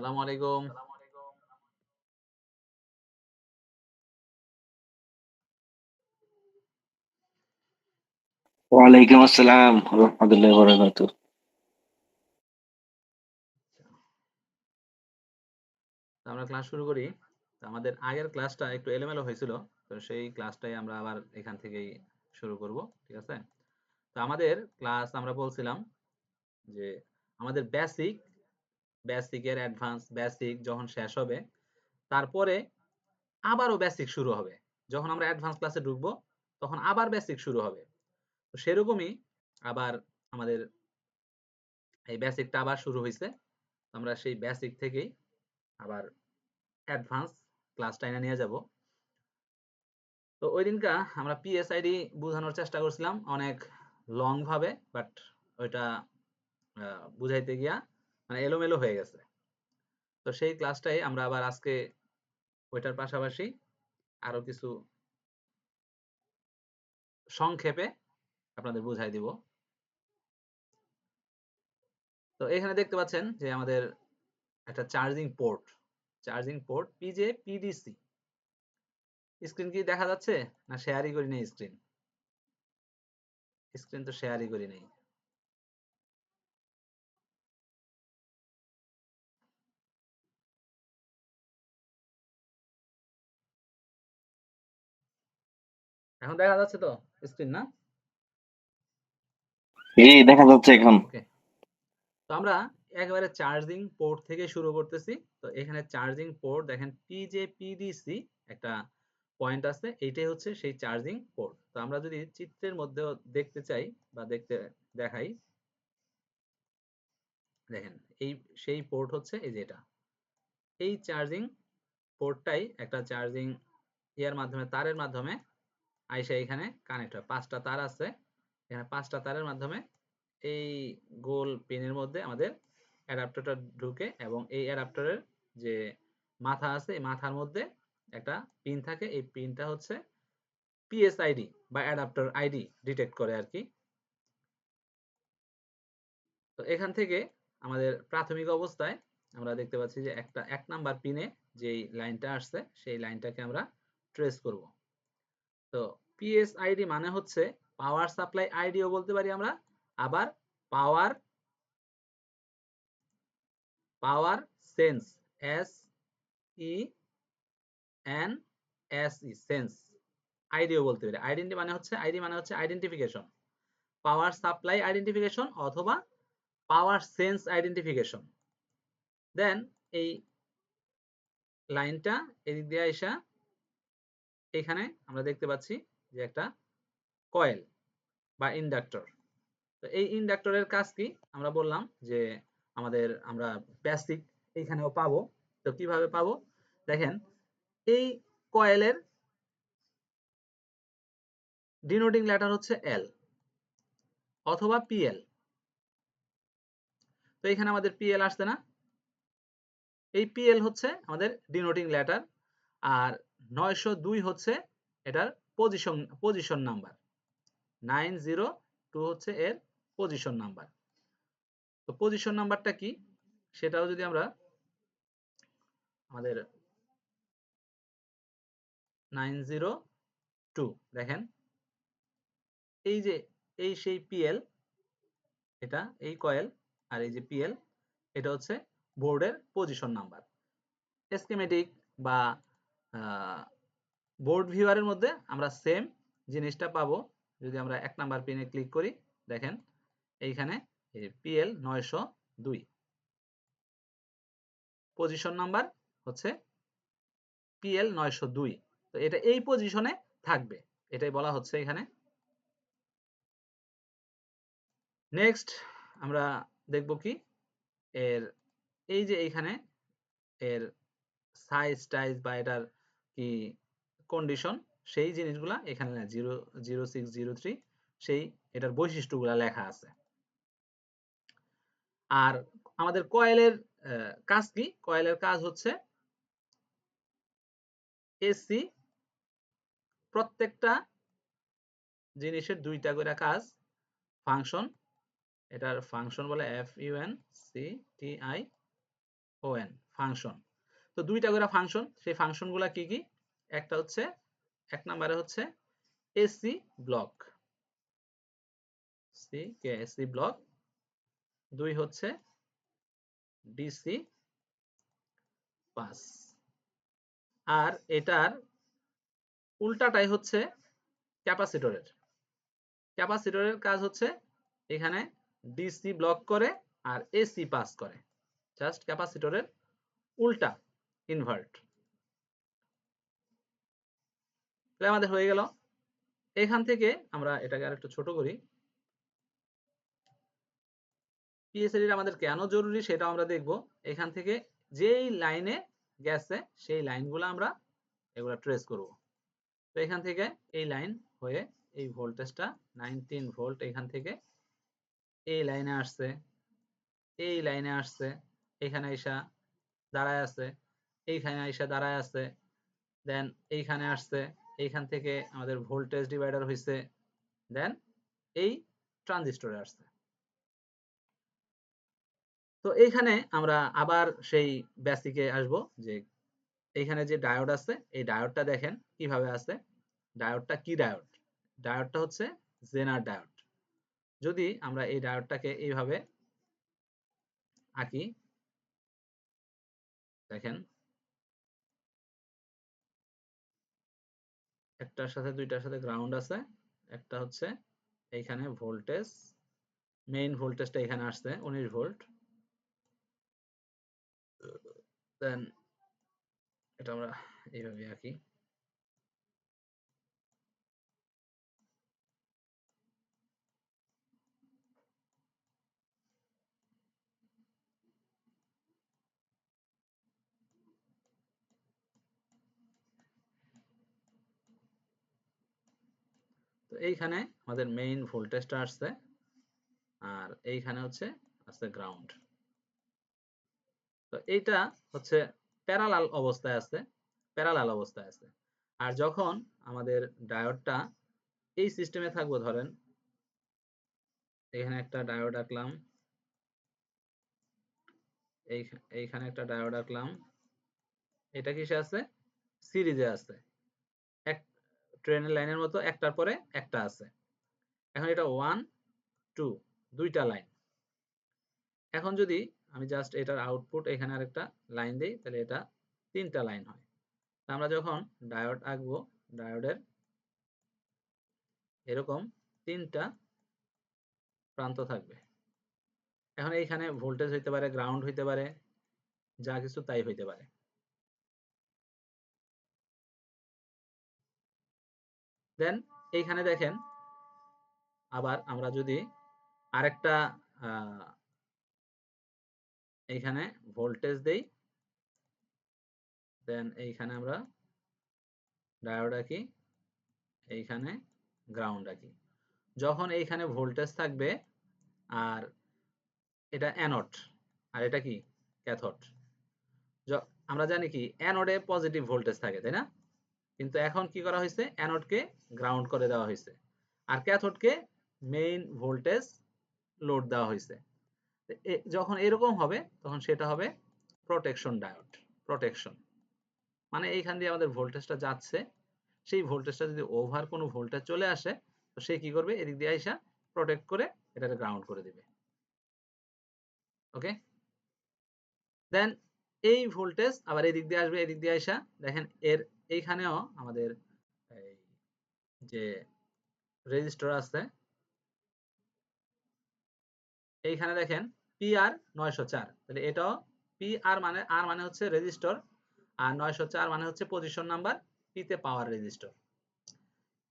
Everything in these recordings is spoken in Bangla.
আসসালামু আলাইকুম। ওয়ালাইকুম আসসালাম রহমতুল্লাহ বরকাতু। তো আমরা ক্লাস শুরু করি। তো আমাদের আগের ক্লাসটা একটু এলোমেলো হয়েছিল। তো সেই ক্লাসটাই আমরা আবার এখান থেকেই শুরু করব। ঠিক আছে? তো আমাদের ক্লাস আমরা বলছিলাম যে আমাদের বেসিকের অ্যাডভান্স বেসিক যখন শেষ হবে, তারপরে আবারও বেসিক শুরু হবে। যখন আমরা অ্যাডভান্স ক্লাসে ঢুকবো, তখন আবার বেসিক শুরু হবে। তো সেরকমই আবার আমাদের এই বেসিকটা আবার শুরু হইছে। আমরা সেই বেসিক থেকেই আবার অ্যাডভান্স ক্লাসটা এনে নিয়ে যাব। তো ওই দিনকা আমরা পিএসআইডি বোঝানোর চেষ্টা করছিলাম অনেক লং ভাবে, বাট ওইটা বুঝাইতে গিয়া মানে এলোমেলো হয়ে গেছে। তো সেই ক্লাসটাই আমরা আবার আজকে ওইটার পাশাপাশি আরো কিছু সংক্ষেপে আপনাদের বুঝাই দিব। তো এখানে দেখতে পাচ্ছেন যে আমাদের একটা charging port PJ PDC. Screen কি দেখা যাচ্ছে? না শেয়ারই করি নাই? স্ক্রিন তো শেয়ারই করি নাই। এখন দেখা যাচ্ছে তো স্ক্রিন, না? এই দেখা যাচ্ছে এখন। ওকে। তো আমরা একেবারে চার্জিং পোর্ট থেকে শুরু করতেছি। তো এখানে চার্জিং পোর্ট দেখেন পিজেপিডিসি একটা পয়েন্ট আছে, এইটাই হচ্ছে সেই চার্জিং পোর্ট। তো আমরা যদি চিত্রের মধ্যে দেখতে চাই বা দেখাই, দেখেন এই সেই পোর্ট হচ্ছে এই যে এটা। এই চার্জিং পোর্টটাই একটা চার্জিং তারের মাধ্যমে আইসা এখানে কানেক্ট হয়। 5টা তার আছে এখানে, 5টা তারের মাধ্যমে এই গোল পিনের মধ্যে আমাদের অ্যাডাপ্টারটা ঢুকে, এবং এই অ্যাডাপ্টারের যে মাথা আছে এই মাথার মধ্যে একটা পিন থাকে। এই পিনটা হচ্ছে পিএসআইডি বা অ্যাডাপ্টার আইডি ডিটেক্ট করে আর কি। তো এখান থেকে আমাদের প্রাথমিক অবস্থায় আমরা দেখতে পাচ্ছি যে একটা 1 নাম্বার পিনে যেই লাইনটা আসছে সেই লাইনটাকে আমরা ট্রেস করব। তো পিএসআইডি মানে হচ্ছে পাওয়ার সাপ্লাই আইডিও বলতে পারি আমরা, আবার power power sense, S E N S E sense আইডিও বলতে পারি। আইডি মানে হচ্ছে আইডেন্টিফিকেশন, পাওয়ার সাপ্লাই আইডেন্টিফিকেশন অথবা পাওয়ার সেন্স আইডেন্টিফিকেশন। দেন এই লাইনটা এদিক দিয়ে আসা এখানে আমরা দেখতে পাচ্ছি যে একটা কয়েল বা ইন্ডাক্টর। তো এই ইন্ডাক্টরের কাজ কি আমরা বললাম যে আমরা বেসিক এইখানেও পাবো। তো কিভাবে পাবো? দেখেন এই কয়েলের ডিনোটিং লেটার হচ্ছে এল অথবা পিএল। তো এখানে আমাদের পিএল আসছে না? এই পিএল হচ্ছে আমাদের ডিনোটিং লেটার, আর 902 হচ্ছে এটার পজিশন নাম্বার। 902 হচ্ছে এর পজিশন নাম্বার। তো পজিশন নাম্বারটা কি সেটাও যদি আমরা আমাদের 902 দেখেন, এই যে এই সেই পিএল, এটা এই কয়েল, আর এই যে পিএল এটা হচ্ছে বোর্ডের পজিশন নাম্বার। স্কিমেটিক বা বোর্ড ভিউয়ারের মধ্যে আমরা সেম জিনিসটা পাবো। যদি আমরা 1 নাম্বার পিনে ক্লিক করি, দেখেন এইখানে পিএল 902 পজিশন নাম্বার হচ্ছে পিএল 902। তো এটা এই পজিশনে থাকবে, এটাই বলা হচ্ছে এখানে। নেক্সট আমরা দেখব কি এর এই যে এইখানে এর সাইজ টাইজ বা এটার কি কন্ডিশন, সেই জিনিসগুলা এখানে 00603 সেই এটার বৈশিষ্ট্যগুলা লেখা আছে। আর আমাদের কয়েলের কাজ কি? কয়েলের কাজ হচ্ছে এসি প্রত্যেকটা জিনিসের 2টা করে কাজ। ফাংশন, এটার ফাংশন বলে FUNCTION, ফাংশন। তো দুইটা করে ফাংশন, সেই ফাংশনগুলা কি কি? একটা হচ্ছে, এক নম্বরে হচ্ছে এসি ব্লক, এসি ব্লক, দুই হচ্ছে ডিসি পাস। আর এটার উল্টাটাই হচ্ছে ক্যাপাসিটরের। ক্যাপাসিটরের কাজ হচ্ছে এখানে ডিসি ব্লক করে আর এসি পাস করে, জাস্ট ক্যাপাসিটরের উল্টা, ইনভার্ট। তাহলে আমাদের হয়ে গেল। এখান থেকে আমরা এটাকে আরেকটু ছোট করি। পিএসএলডি আমাদের কেন জরুরি সেটাও আমরা দেখব। এখান থেকে যেই লাইনে গেছে সেই লাইনগুলো আমরা এগুলা ট্রেস করব। তো এখান থেকে এই লাইন হয়ে এই ভোল্টেজটা 19 ভোল্ট এখান থেকে এই লাইনে আসছে, এই লাইনে আসছে, এখানে এসা দাঁড়ায় আছে, এইখানে এসে দাঁড়ায় আছে, দেন এইখানে আসছে, এইখান থেকে আমাদের ভোল্টেজ ডিভাইডার হয়েছে, দেন এই ট্রানজিস্টরে আসছে। তো এইখানে আমরা আবার সেই বেসিকে আসব, যে এইখানে যে ডায়োড আছে এই ডায়োডটা দেখেন কিভাবে আছে। ডায়োডটা কি ডায়োড? ডায়োডটা হচ্ছে জেনার ডায়োড। যদি আমরা এই ডায়োডটাকে এইভাবে আঁকি, দেখেন একটার সাথে দুইটার সাথে গ্রাউন্ড আছে, একটা হচ্ছে এইখানে ভোল্টেজ, মেইন ভোল্টেজটা এখানে আসছে 19 ভোল্ট, দেন এটা আমরা এইভাবে আঁকি। তো এইখানে আমাদের মেইন ভোল্টেজটা আসছে, আর এইখানে হচ্ছে আছে গ্রাউন্ড। তো এইটা হচ্ছে প্যারালাল অবস্থায় আছে, প্যারালাল অবস্থায় আছে। আর যখন আমাদের ডায়োডটা এই সিস্টেমে থাকবো, ধরেন এখানে একটা ডায়োড আঁকলাম, এইখানে একটা ডায়োড আঁকলাম, এটা কিসে আছে? সিরিজে আছে, এক ট্রেনের লাইনের মতো একটার পরে একটা আছে। এখন এটা 1 2 দুইটা লাইন। এখন যদি আমি জাস্ট এটার আউটপুট এখানে আরেকটা লাইন দেই, তাহলে এটা তিনটা লাইন হয়। আমরা যখন ডায়োড আঁকবো, ডায়োডের এরকম তিনটা প্রান্ত থাকবে। এখন এইখানে ভোল্টেজ হইতে পারে, গ্রাউন্ড হইতে পারে, যা কিছু তাই হইতে পারে। দেন এইখানে দেখেন, আবার আমরা যদি আরেকটা এইখানে ভোল্টেজ দেই, দেন এইখানে আমরা ডায়োড আঁকি, এইখানে গ্রাউন্ড আঁকি। যখন এইখানে ভোল্টেজ থাকবে, আর এটা অ্যানোড আর এটা কি ক্যাথোড, আমরা জানি কি অ্যানোডে পজিটিভ ভোল্টেজ থাকে, তাই না? কিন্তু এখন কি করা হয়েছে, অ্যানোডকে গ্রাউন্ড করে দেওয়া হয়েছে, আর ক্যাথোডকে মেইন ভোল্টেজ লোড দেওয়া হয়েছে। যখন এরকম হবে তখন সেটা হবে প্রোটেকশন ডায়োড। প্রোটেকশন মানে এইখান দিয়ে আমাদের ভোল্টেজটা যাচ্ছে, সেই ভোল্টেজটা যদি ওভার কোনো ভোল্টেজ চলে আসে, তো সে কি করবে, এদিক দিয়ে আইসা প্রোটেক্ট করে এটাকে গ্রাউন্ড করে দিবে। ওকে, দেন এই ভোল্টেজ আবার এদিক দিয়ে আসবে, এদিক দিয়ে আইসা দেখেন এর এইখানেও আমাদের এই যে রেজিস্টর আছে, এইখানে দেখেন PR 904, তাহলে এটাও PR মানে, আর মানে হচ্ছে রেজিস্টর, আর 904 মানে হচ্ছে পজিশন নাম্বার, পি তে পাওয়ার রেজিস্টর।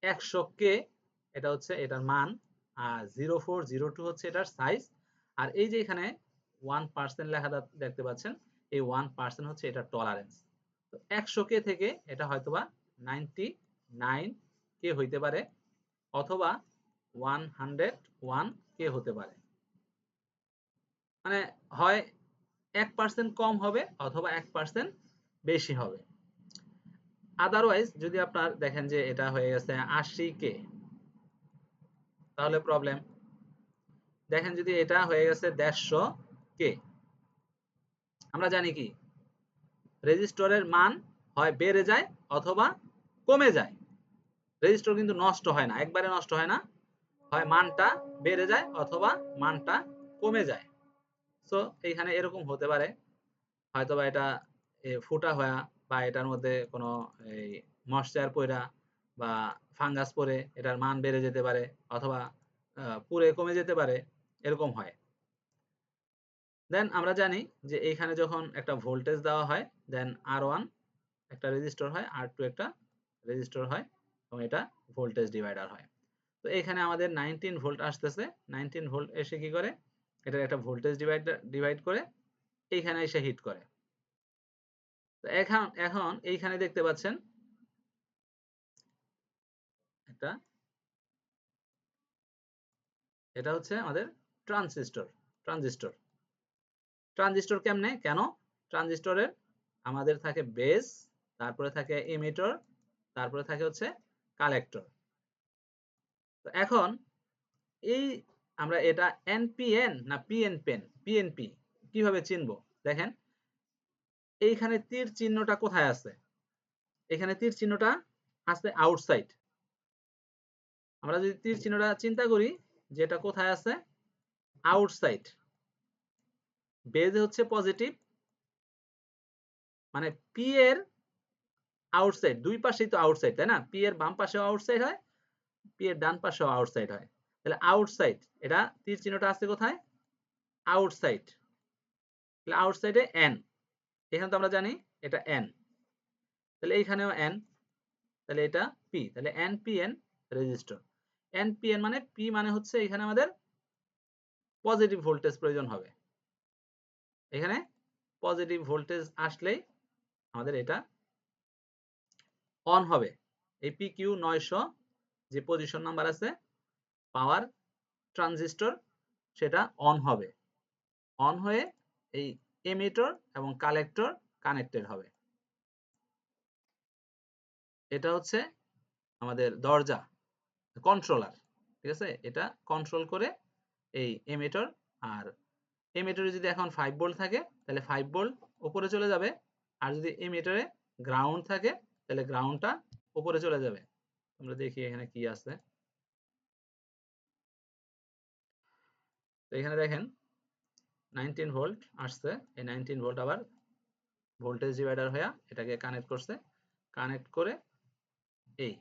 100K এটা হচ্ছে এটার মান, আর 0402 হচ্ছে এটার সাইজ, আর এই যে এখানে 1% লেখা দেখতে পাচ্ছেন, এই 1% হচ্ছে এটার টলারেন্স। তো 100K থেকে এটা হয়তোবা 99K হইতে পারে, অথবা 101K হতে পারে। মানে হয় 1% কম হবে অথবা 1% বেশি হবে। আদারওয়াইজ যদি আপনার দেখেন যে এটা হয়ে গেছে 80K, তাহলে প্রবলেম। দেখেন যদি এটা হয়ে গেছে 150K, আমরা জানি কি রেজিস্টরের মান হয় বেড়ে যায় অথবা কমে যায়। রেজিস্টর কিন্তু নষ্ট হয় না, একবারে নষ্ট হয় না, হয় মানটা বেড়ে যায় অথবা মানটা কমে যায়। সো এইখানে এরকম হতে পারে, হয়তোবা এটা ফুটা হয়া বা এটার মধ্যে কোনো এই ময়েশ্চার পইরা বা ফাঙ্গাস পড়ে এটার মান বেড়ে যেতে পারে অথবা পুড়ে কমে যেতে পারে, এরকম হয়। দেন আমরা জানি যে এইখানে যখন একটা ভোল্টেজ দেওয়া হয় দেন R1 একটা রেজিস্টর হয়, R2 একটা রেজিস্টর হয় এবং এটা ভোল্টেজ ডিভাইডার হয়। তো এখানে আমাদের 19 ভোল্ট আসতেছে, 19 ভোল্ট এসে কি করে, এটার একটা ভোল্টেজ ডিভাইড করে এইখানে এসে হিট করে। তো এখন এইখানে দেখতে পাচ্ছেন একটা, এটা হচ্ছে আমাদের ট্রানজিস্টর। ট্রানজিস্টর ট্রানজিস্টর কেমনে কেন, ট্রানজিস্টরের আমাদের থাকে বেস, তারপরে থাকে এমিটর, তারপরে থাকে হচ্ছে কালেক্টর। তো এখন এই আমরা এটা এনপিএন না পিএনপি কিভাবে চিনবো, দেখেন এইখানে তীর চিহ্নটা কোথায় আছে, এখানে তীর চিহ্নটা আছে আউটসাইড। আমরা যদি তীর চিহ্নটা চিন্তা করি যে এটা কোথায় আছে, আউটসাইড, বেজ হচ্ছে পজিটিভ, মানে পি এর আউটসাইড, দুই পাশেই তো আউটসাইড তাই না, পি এর বাম পাশেও আউটসাইড হয়, পি এর ডান পাশেও আউটসাইড হয়, তাহলে আউটসাইড, এটা তীর চিহ্নটা আছে কোথায়, আউটসাইড, তাহলে আউটসাইডে এন, এখানে তো আমরা জানি এটা এন, তাহলে এইখানেও এন, তাহলে এটা পি, তাহলে এনপিএন রেজিস্টর। এনপিএন মানে পি মানে হচ্ছে এখানে আমাদের পজিটিভ ভোল্টেজ প্রয়োজন হবে, এখানে পজিটিভ ভোল্টেজ আসলেই আমাদের এটা অন হবে। এই PQ 900 যে পজিশন নাম্বার আছে পাওয়ার ট্রানজিস্টর, সেটা অন হবে, অন হয়ে এই এমিটর এবং কালেক্টর কানেক্টেড হবে। এটা হচ্ছে আমাদের দরজা, কন্ট্রোলার, ঠিক আছে, এটা কন্ট্রোল করে এই এমিটর। আর এমিটরে যদি এখন 5 ভোল্ট থাকে তাহলে 5 ভোল্ট উপরে চলে যাবে, আর যদি এমিটরে গ্রাউন্ড থাকে তাহলে গ্রাউন্ডটা উপরে চলে যাবে। আমরা দেখি এখানে কি আছে, তো এখানে দেখেন 19 ভোল্ট আসছে, এই 19 ভোল্ট আবার ভোল্টেজ ডিভাইডার হয়ে এটাকে কানেক্ট করছে, কানেক্ট করে এই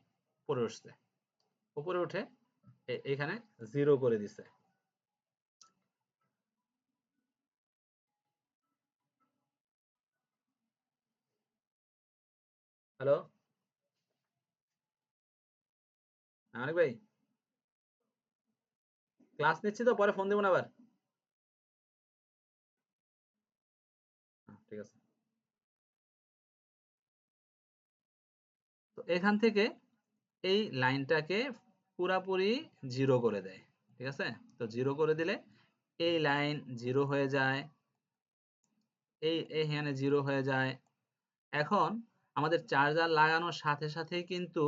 উপরে উঠছে, উপরে উঠে এখানে জিরো করে দিছে। হ্যালো আনিক ভাই, ক্লাস নিচ্ছি তো, পরে ফোন দেবো না আবার। ঠিক আছে, তো এখান থেকে এই লাইনটাকে পুরাপুরি জিরো করে দেয়, ঠিক আছে, তো জিরো করে দিলে এই লাইন জিরো হয়ে যায়, এখানে জিরো হয়ে যায়। এখন আমাদের চার্জার লাগানোর সাথে সাথেই কিন্তু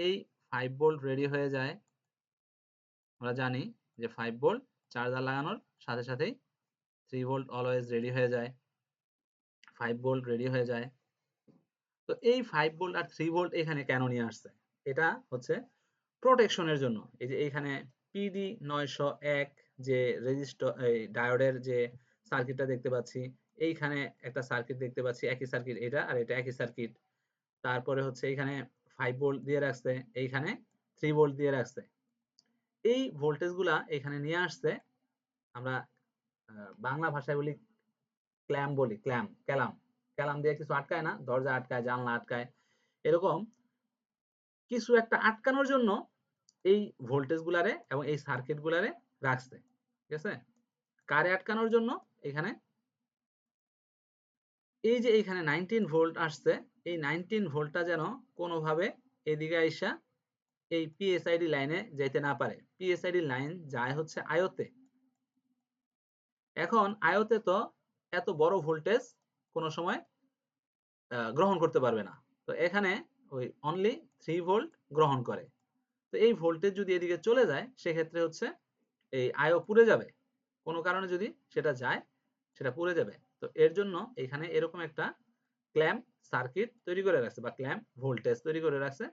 এই 5 ভোল্ট রেডি হয়ে যায়। আমরা জানি যে 5 ভোল্ট চার্জার লাগানোর সাথে সাথেই 3 ভোল্ট অলওয়েজ রেডি হয়ে যায়, 5 ভোল্ট রেডি হয়ে যায়। তো এই 5 ভোল্ট আর 3 ভোল্ট এখানে কেন নিয়ে আসছে, এটা হচ্ছে প্রোটেকশনের জন্য। এই যে এইখানে PD 901 যে রেজিস্টর এই ডায়োডের যে সার্কিটটা দেখতে পাচ্ছি, এইখানে একটা সার্কিট দেখতে পাচ্ছি, একই সার্কিট এটা আর এটা একই সার্কিট। তারপরে হচ্ছে এইখানে 5 ভোল্ট দিয়ে রাখছে, এইখানে 3 ভোল্ট দিয়ে রাখছে। এই ভোল্টেজগুলা এখানে নিয়ে আসছে, আমরা বাংলা ভাষায় বলি ক্ল্যাম, বলি ক্ল্যাম, ক্যালাম, ক্যালাম দিয়ে কিছু আটকায় না, দরজা আটকায়, জানলা আটকায়, এরকম কিছু একটা আটকানোর জন্য এই ভোল্টেজ গুলারে এবং এই সার্কিট গুলারে রাখছে, ঠিক আছে। কারে আটকানোর জন্য, এখানে এই যে এখানে 19 ভোল্ট আসছে, এই 19 ভোল্টটা যেন কোনোভাবে এদিকে আইসা এই পিএসআইডি লাইনে যাইতে না পারে। পিএসআইডি লাইন যায় হচ্ছে আয়তে, এখন আয়তে তো এত বড় ভোল্টেজ কোনো সময় গ্রহণ করতে পারবে না, তো এখানে ওই অনলি 3 ভোল্ট গ্রহণ করে। তো এই ভোল্টেজ যদি এদিকে চলে যায় সেক্ষেত্রে হচ্ছে এই আয়ও পুড়ে যাবে, কোনো কারণে যদি সেটা যায় সেটা পুড়ে যাবে। তো এর জন্য এখানে এরকম একটা ক্ল্যাম্প সার্কিট তৈরি করে রাখছে বা ক্ল্যাম্প ভোল্টেজ তৈরি করে রাখছে,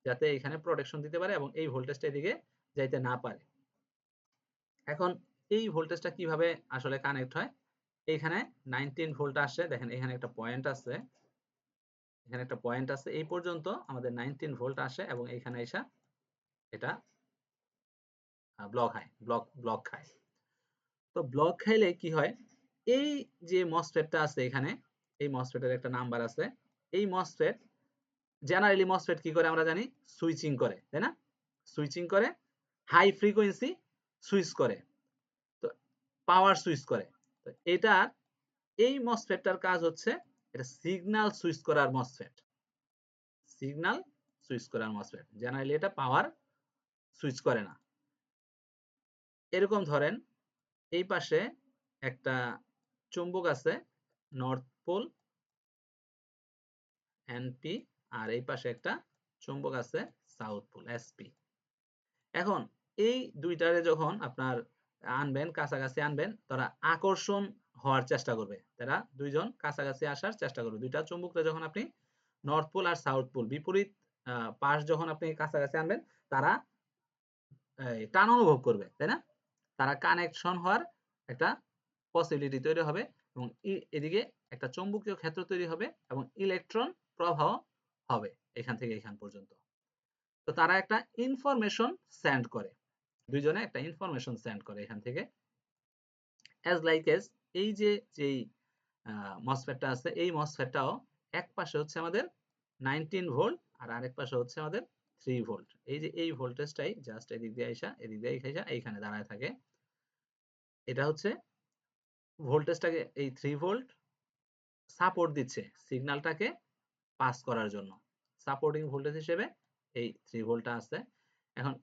যাতে এখানে প্রোটেকশন দিতে পারে এবং এই ভোল্টেজটা এদিকে যাইতে না পারে। এখন এই ভোল্টেজটা কিভাবে আসলে কানেক্ট হয়, এইখানে 19 ভোল্ট আসছে, দেখেন এখানে একটা পয়েন্ট আছে, এখানে একটা পয়েন্ট আছে, এই পর্যন্ত আমাদের 19 ভোল্ট আসে এবং এইখানে এসে এটা ব্লক হয়, ব্লক খায়। তো ব্লক খাইলে কি হয়, এই যে মসফেটটা আছে এখানে, এই মসফেটের একটা নাম্বার আছে, এই মসফেট জেনারেলি মসফেট কি করে আমরা জানি, সুইচিং করে, তাই না? সুইচিং করে, হাই ফ্রিকোয়েন্সি সুইচ করে, তো পাওয়ার সুইচ করে। তো এটা এই মসফেটটার কাজ হচ্ছে এটা সিগন্যাল সুইচ করার মসফেট, সিগন্যাল সুইচ করার মসফেট। জেনারেলি এটা পাওয়ার সুইচ করে না। এরকম ধরেন এই পাশে একটা চুম্বক আছে নর্থ পোল এনপি, আর এই পাশে একটা চুম্বক আছে সাউথ পোল এসপি। এখন এই দুইটারে যখন আপনার আনবেন, কাছাকাছি আনবেন, তারা আকর্ষণ হওয়ার চেষ্টা করবে, তারা দুইজন কাছাকাছি আসার চেষ্টা করবে। দুইটা চুম্বককে যখন আপনি নর্থ পোল আর সাউথ পোল বিপরীত পাশ যখন আপনি কাছাকাছি আনবেন, তারা টান অনুভব করবে, তাই না? তারা কানেকশন হওয়ার একটা পসিবিলিটি তৈরি হবে এবং এদিকে একটা চৌম্বকীয় ক্ষেত্র তৈরি হবে এবং ইলেকট্রন প্রবাহ হবে এখান থেকে এখান পর্যন্ত। তো তারা একটা ইনফরমেশন সেন্ড করে, দুইজনে একটা ইনফরমেশন সেন্ড করে এখান থেকে, অ্যাজ লাইক এজ এই যে যেই মসফেটটা আছে, এই মসফেটটাও এক পাশে হচ্ছে আমাদের 19 ভোল্ট আর আরেক পাশে হচ্ছে আমাদের 3 ভোল্ট। এই যে এই ভোল্টেজটাই জাস্ট এদিক দিয়ে আইসা এদিক দিয়ে আইসা এইখানে দাঁড়ায় থাকে। এটা হচ্ছে ভোল্টেজটাকে, এই 3 ভোল্ট সাপোর্ট দিচ্ছে সিগন্যালটাকে পাস করার জন্য, সাপোর্টিং ভোল্টেজ হিসেবে এই 3 ভোল্টটা আছে। এখন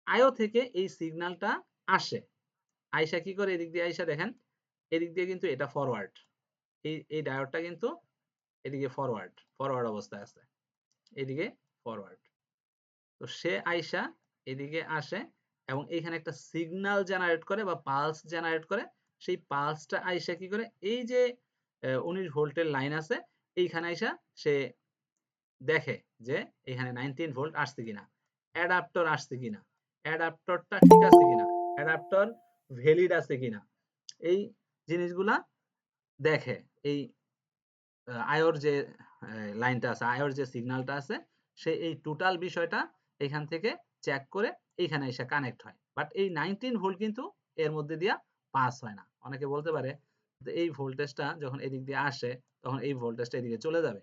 আয়ো থেকে এই সিগন্যালটা আসে, আইসা কি করে, এদিক দিয়ে আইসা দেখেন এদিক দিয়ে কিন্তু এটা ফরওয়ার্ড, এই ডায়োডটা কিন্তু এদিকে ফরওয়ার্ড অবস্থায় আছে, এদিকে ফরওয়ার্ড। তো সে আইসা এদিকে আসে এবং এখানে একটা সিগন্যাল জেনারেট করে বা পালস জেনারেট করে। সেই পালসটা আইসা কি করে, এই যে 19 ভোল্টের লাইন আছে এইখানে আইসা সে দেখে যে এখানে 19 ভোল্ট আসছে কিনা, অ্যাডাপ্টর আসছে কিনা, অ্যাডাপ্টরটা ঠিক আছে কিনা, অ্যাডাপ্টর ভ্যালিড আছে কিনা, এই জিনিসগুলা দেখে। এই আয়োর যে লাইনটা আছে, আয়োর যে সিগন্যালটা আছে, সে এই টোটাল বিষয়টা এখান থেকে চেক করে এইখানে এসে কানেক্ট হয়। বাট এই 19 ভোল্ট কিন্তু এর মধ্যে দিয়া পাস হয় না। অনেকে বলতে পারে যে এই ভোল্টেজটা যখন এদিক দিয়ে আসে তখন এই ভোল্টেজটা এদিকে চলে যাবে।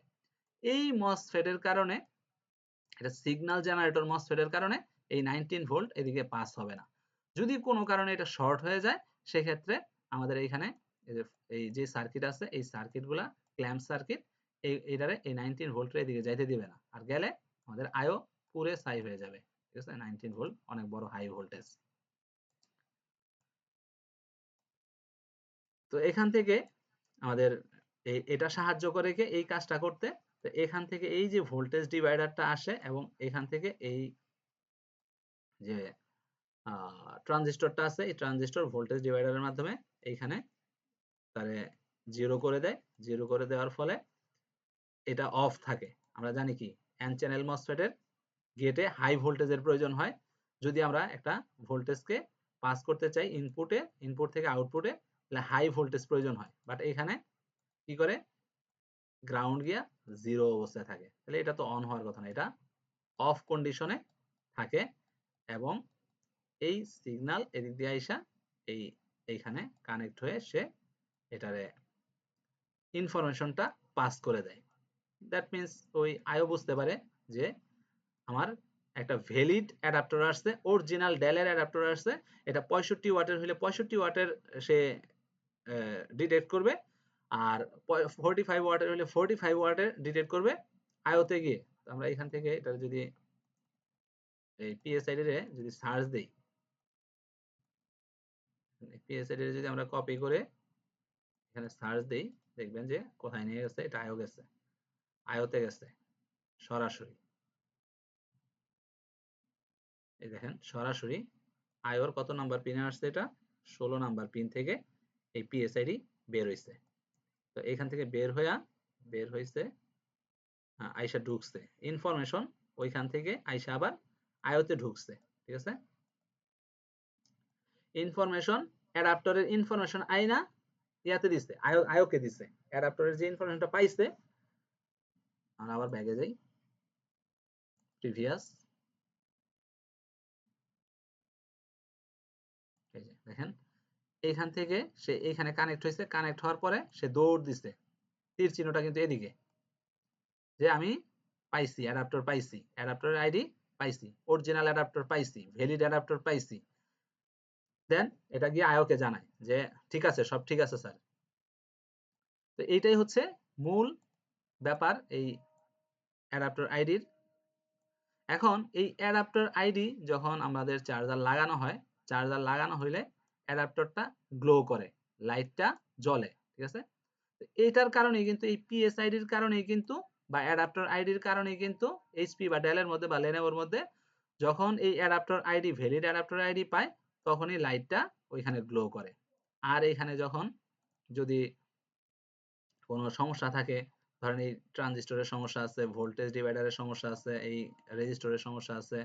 এই মসফেটের কারণে, এটা সিগন্যাল জেনারেটর মসফেটের কারণে এই 19 ভোল্ট এদিকে পাস হবে না। যদি কোনো কারণে এটা শর্ট হয়ে যায়, সেক্ষেত্রে আমাদের এইখানে এই যে সার্কিট আছে, এই সার্কিটগুলা ক্ল্যাম্প সার্কিট, এইটারে এই 19 ভোল্টের এদিকে যাইতে দিবে না, আর গেলে আমাদের আয়ো পুরে সাই হয়ে যাবে। ঠিক আছে, 19 ভোল্ট অনেক বড় হাই ভোল্টেজ। তো এখান থেকে আমাদের এটা সাহায্য করে কি এই কাজটা করতে। তো এখান থেকে এই যে ভোল্টেজ ডিভাইডারটা আসে এবং এখান থেকে এই যে ট্রানজিস্টরটা আছে, এই ট্রানজিস্টর ভোল্টেজ ডিভাইডারের মাধ্যমে এইখানে তারে জিরো করে দেয়। জিরো করে দেওয়ার ফলে এটা অফ থাকে। আমরা জানি কি এন চ্যানেল মসফেটের গেটে হাই ভোল্টেজের প্রয়োজন হয়। যদি আমরা একটা ভোল্টেজকে পাস করতে চাই ইনপুটে, ইনপুট থেকে আউটপুটে, তাহলে হাই ভোল্টেজ প্রয়োজন হয়। বাট এখানে কি করে, গ্রাউন্ড গিয়া জিরো অবস্থায় থাকে, তাহলে এটা তো অন হওয়ার কথা না, এটা অফ কন্ডিশনে থাকে এবং এই সিগন্যাল এদিক দিয়ে আইসা এইখানে কানেক্ট হয়ে সে এটারে ইনফরমেশনটা পাস করে দেয়। দ্যাট মিন্স ওই আয়ো বুঝতে পারে যে আমার একটা ভ্যালিড অ্যাডাপ্টার আসছে, অরিজিনাল ডেলের অ্যাডাপ্টার আসছে, এটা 65 ওয়াটের হলে 65 ওয়াটের সে ডিটেক্ট করবে, আর 45 ওয়াটের হলে 45 ওয়াটের ডিটেক্ট করবে আয়োতে গিয়ে। আমরা এখান থেকে এটা যদি এই পিএসআইডি রে যদি সার্চ দেই, পিএসআইডি রে যদি আমরা কপি করে এখানে সার্চ দেই, দেখবেন যে কোথায় নিয়ে গেছে, এটা আয়ো গেছে, আয়োতে গেছে সরাসরি। এই দেখেন সরাসরি আয়োর কত নাম্বার পিনে আসছে, এটা 16 নাম্বার পিন থেকে এই পিএসআইডি বের হইছে। তো এখান থেকে বের হইয়া বের হইছে, আইসা ঢুকছে ইনফরমেশন, ওইখান থেকে আইসা আবার আইওতে ঢুকছে। ঠিক আছে, ইনফরমেশন অ্যাডাপ্টরের ইনফরমেশন আইনা ইয়াতে দিছে, আইওকে দিছে, অ্যাডাপ্টরের যে ইনফরমেশনটা পাইছে। আর আবার ব্যাগে যাই, প্রিভিয়াস, এই যে দেখেন এইখান থেকে সে এইখানে কানেক্ট হয়েছে, কানেক্ট হওয়ার পরে সে দৌড় দিছে, তীর চিহ্নটা কিন্তু এদিকে, যে আমি পাইছি অ্যাডাপ্টর, পাইছি অ্যাডাপ্টরের আইডি, পাইছি অরিজিনাল অ্যাডাপ্টর, পাইছি ভ্যালিড অ্যাডাপ্টর, পাইছি। দেন এটা গিয়ে আয়োকে জানায় যে ঠিক আছে, সব ঠিক আছে স্যার। তো এইটাই হচ্ছে মূল ব্যাপার এই অ্যাডাপ্টর আইডির। এখন এই অ্যাডাপ্টর আইডি যখন আমাদের চার্জার লাগানো হয়, চার্জার লাগানো হইলে অ্যাডাপ্টরটা গ্লো করে, লাইটটা জ্বলে। ঠিক আছে, এইটার কারণেই কিন্তু, এই পিএসআইডির কারণেই কিন্তু, বা অ্যাডাপ্টর আইডির কারণেই কিন্তু এইচপি বা ডেলের মধ্যে বা লেনোভোর মধ্যে যখন এই adaptor ID, valid adaptor ID পায়, তখনই লাইটটা ওইখানে গ্লো করে। আর এইখানে যখন যদি কোনো সমস্যা থাকে, ধরেন এই ট্রানজিস্টরের সমস্যা আছে, ভোল্টেজ ডিভাইডারের সমস্যা আছে, এই রেজিস্টরের সমস্যা আছে,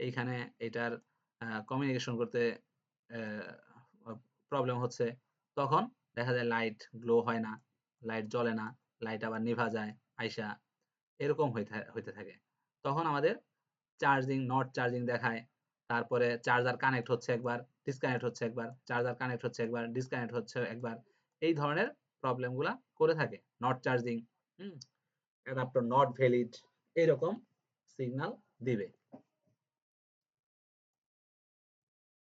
এইখানে এটার কমিউনিকেশন করতে প্রবলেম হচ্ছে, তখন দেখা যায় লাইট গ্লো হয় না, লাইট জ্বলে না, লাইট আবার নিভা যায় আইসা, এরকম হইতে থাকে। তখন আমাদের চার্জিং, নট চার্জিং দেখায়, তারপরে চার্জার কানেক্ট হচ্ছে একবার, ডিসকানেক্ট হচ্ছে একবার, চার্জার কানেক্ট হচ্ছে একবার, ডিসকানেক্ট হচ্ছে একবার, এই ধরনের প্রবলেমগুলা করে থাকে। Not charging, adaptor not valid, এরকম সিগন্যাল দিবে।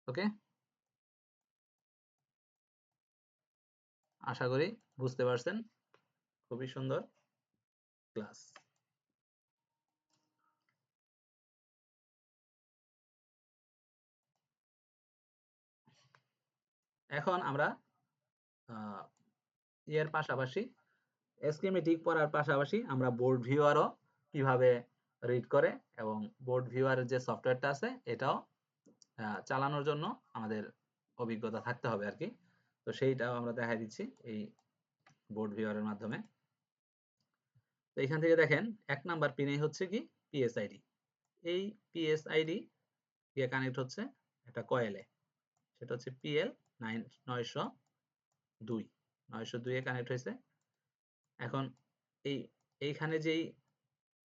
ওকে, আশা করি বুঝতে পারছেন। খুবই সুন্দর ক্লাস। এখন আমরা এর পাশাপাশি স্কিমেটিক পড়ার পাশাপাশি আমরা বোর্ড ভিউয়ারও কিভাবে রিড করে, এবং বোর্ড ভিউয়ারের যে সফটওয়্যারটা আছে এটাও চালানোর জন্য আমাদের অভিজ্ঞতা থাকতে হবে আর কি। তো সেইটাও আমরা দেখাই দিচ্ছি এই বোর্ড ভিউয়ারের মাধ্যমে। তো এখান থেকে দেখেন 1 নাম্বার পিনেই হচ্ছে কি পিএসআইডি। এই পিএসআইডি দিয়ে কানেক্ট হচ্ছে একটা কয়েলে, সেটা হচ্ছে পিএল 902 902 এ কানেক্ট হয়েছে। এখন এইখানে যেই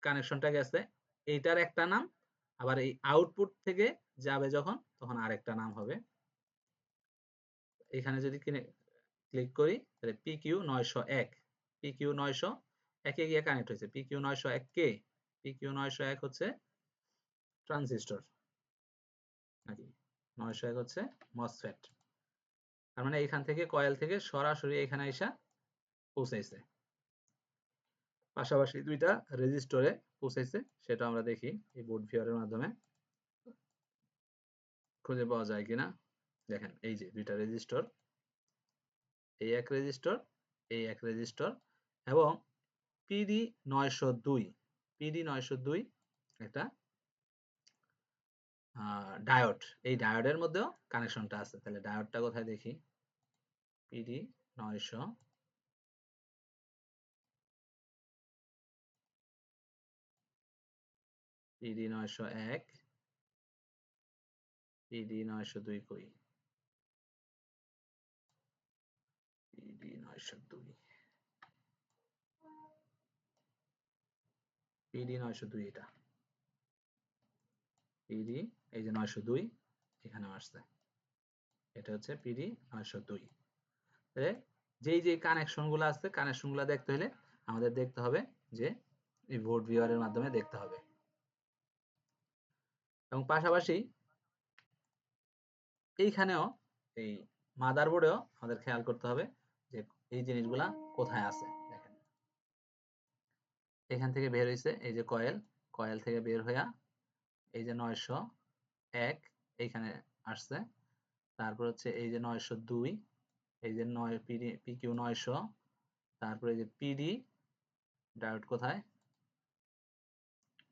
কানেকশনটা গেছে, এইটার একটা নাম, আবার এই আউটপুট থেকে যাবে যখন, তখন আরেকটা নাম হবে। এখানে যদি ক্লিক করি তাহলে পিকিউ 901, পিকিউ 901 এ গিয়ে কানেক্ট হয়েছে। পিকিউ 901 কে, পিকিউ 901 হচ্ছে ট্রানজিস্টর, নাকি 901 হচ্ছে মসফেট। তার মানে এখান থেকে কয়েল থেকে সরাসরি এখানে এসে পৌঁছাইছে, পাশাপাশি দুইটা রেজিস্টরে পৌঁছাইছে, সেটা আমরা দেখি এই বোর্ড ভিউয়ারের মাধ্যমে খুঁজে পাওয়া যায় কিনা। দেখেন এই যে দুইটা রেজিস্টর, এই এক রেজিস্টর, এই এক রেজিস্টর, এবং পিডি 902, পিডি 902 একটা ডায়োড, এই ডায়োডের মধ্যেও কানেকশনটা আছে। তাহলে ডায়োডটা কোথায় দেখি, পিডি 900, পিডি 901, পিডি 902 কই, পিডি 902, পিডি 902 এটা, পিডি এই যে 902 এখানে আসছে, এটা হচ্ছে পিডি 902। যেই যে কানেকশন গুলো আছে, কানেকশন গুলো দেখতে হলে আমাদের দেখতে হবে যে এই বোর্ড ভিউয়ারের মাধ্যমে দেখতে হবে। এবং পাশাপাশি এইখানেও এই মাদারবোর্ডেও আমাদের খেয়াল করতে হবে যে এই জিনিসগুলা কোথায় আছে। দেখেন এখান থেকে বের হয়েছে এই যে কয়েল, কয়েল থেকে বের হইয়া এই যে 901 এইখানে আসছে, তারপর হচ্ছে এই যে 902, এই যে 9 পিডি পিকিউ 900, তারপরে এই যে পিডি ডায়োড কোথায়,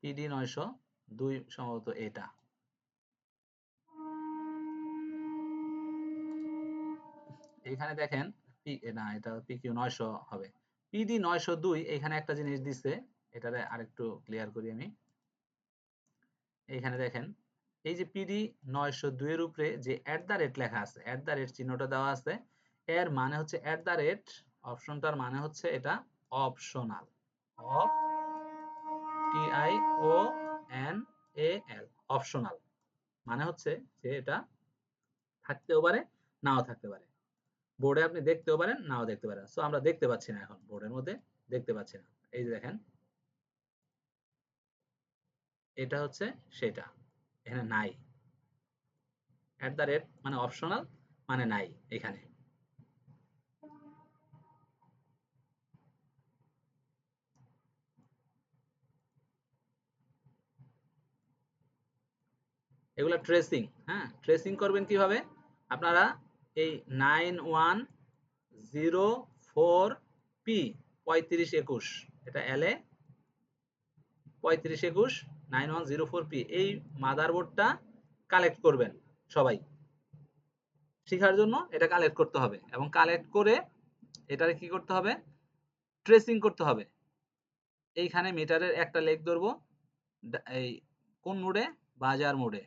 পিডি 902 সম্ভবত এটা, এখানে দেখেন না এটা পিকিউ 900 হবে, পিডি 902 এখানে একটা জিনিস দিছে, এটারে আরেকটু ক্লিয়ার করি আমি। এইখানে দেখেন এই যে পিডি 902 এর উপরে যে লেখা আছে, চিহ্নটা দেওয়া আছে, এর মানে হচ্ছে অপশনটার মানে হচ্ছে এটা optional. O P T I O N A L, optional মানে হচ্ছে যে এটা থাকতেও পারে নাও থাকতে পারে। বোর্ডে আপনি দেখতেও পারেন নাও দেখতে পারেন। সো আমরা দেখতে পাচ্ছি না, এখন বোর্ডের মধ্যে দেখতে পাচ্ছি না। এই যে দেখেন এটা হচ্ছে সেটা, এখানে নাই। মানে অপশনাল মানে নাই এখানে। এগুলা ট্রেসিং। হ্যাঁ, ট্রেসিং করবেন কিভাবে? আপনারা এই 9104P 3521, এটা এলএ 3521 9104P, এই মাদারবোর্ডটা কালেক্ট করবেন সবাই। শেখার জন্য এটা কালেক্ট করতে হবে, এবং কালেক্ট করে এটারে কি করতে হবে? ট্রেসিং করতে হবে। এইখানে মিটারের একটা লেগ ধরবো, এই কোন মোডে? বাজার মোডে।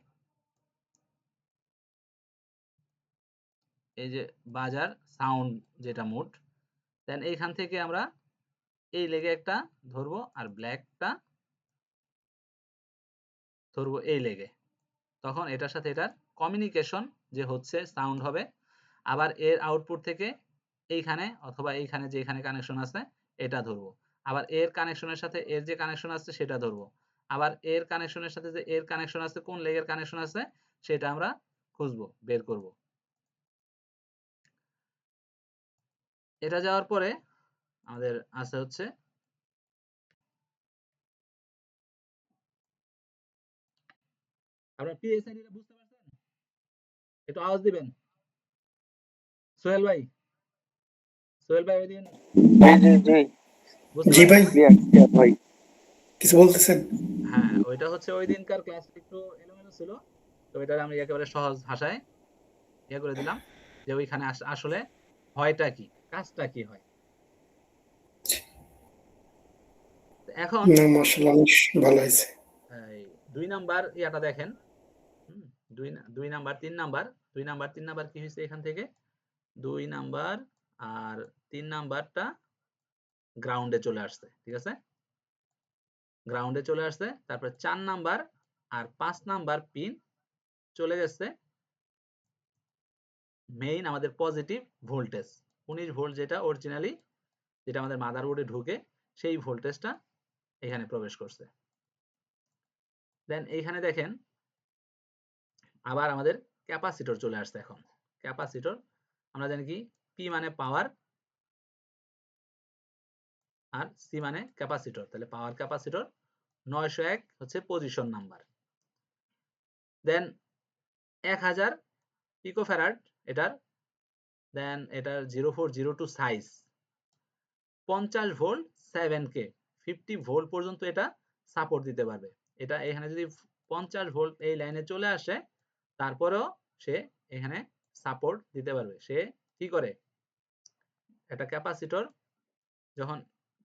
এই যে বাজার সাউন্ড যেটা মোড। দেন এইখান থেকে আমরা এই লেগে একটা ধরবো, আর ব্ল্যাকটা ধরবো এই লেগে। তখন এটার সাথে এটার কমিউনিকেশন যে হচ্ছে সাউন্ড হবে। আবার এর আউটপুট থেকে এইখানে অথবা এইখানে যে এখানে কানেকশন আছে এটা ধরবো। আবার এর কানেকশনের সাথে এর যে কানেকশন আছে সেটা ধরবো। আবার এর কানেকশনের সাথে যে এর কানেকশন আছে, কোন লেগের কানেকশন আছে সেটা আমরা খুঁজবো, বের করব। এটা যাওয়ার পরে আমাদের আছে হচ্ছে আপনারা পিএসআইডিটা বুঝতে পারছেন? একটু আওয়াজ দিবেন। সোহেল ভাই, সোহেল ভাই ওই দিন জি জি জি বুঝতে জি পারছেন ভাই, না? ক্লিয়ার ক্লিয়ার ভাই। কিছু বলতেছেন? হ্যাঁ, ওইটা হচ্ছে ওই দিনকার ক্লাস একটু এলোমেলো ছিল। তো এটা আমি একেবারে সহজ ভাষায় ইয়ে করে দিলাম, যে ওইখানে আসলে হয়টা কি, কাজটা কি হয়। তো এখন না, মাশাআল্লাহ, অনেক ভালো হয়েছে। এই ২ নাম্বার ইয়াটা দেখেন। হুম, ২ নাম্বার ৩ নাম্বার, ৩ নাম্বার কি হয়েছে এখান থেকে? ২ নাম্বার আর ৩ নাম্বারটা গ্রাউন্ডে চলে আসছে। ঠিক আছে? গ্রাউন্ডে চলে আসছে। তারপরে ৪ নাম্বার আর ৫ নাম্বার পিন চলে গেছে মেইন আমাদের পজিটিভ ভোল্টেজ। ১৯ ভোল্ট যেটা অরিজিনালি, যেটা আমাদের মাদারবোর্ডে ঢুকে, সেই ভোল্টেজটা এখানে প্রবেশ করছে। দেন এইখানে দেখেন আবার আমাদের ক্যাপাসিটর চলে আসছে এখন। ক্যাপাসিটর আমরা জানি কি, পি মানে পাওয়ার আর সি মানে ক্যাপাসিটর। তাহলে পাওয়ার ক্যাপাসিটর ৯০১ হচ্ছে পজিশন নাম্বার। দেন ১০০০ পিকোফ্যারাড এটার। দেন এটার 0402 সাইজ, 50 ভোল্ট 7K, 50 ভোল্ট পর্যন্ত এটা সাপোর্ট দিতে পারবে। এটা এখানে যদি 50 ভোল্ট এই লাইনে চলে আসে, তারপরেও সে এখানে সাপোর্ট দিতে পারবে। সে কি করে, একটা ক্যাপাসিটর যখন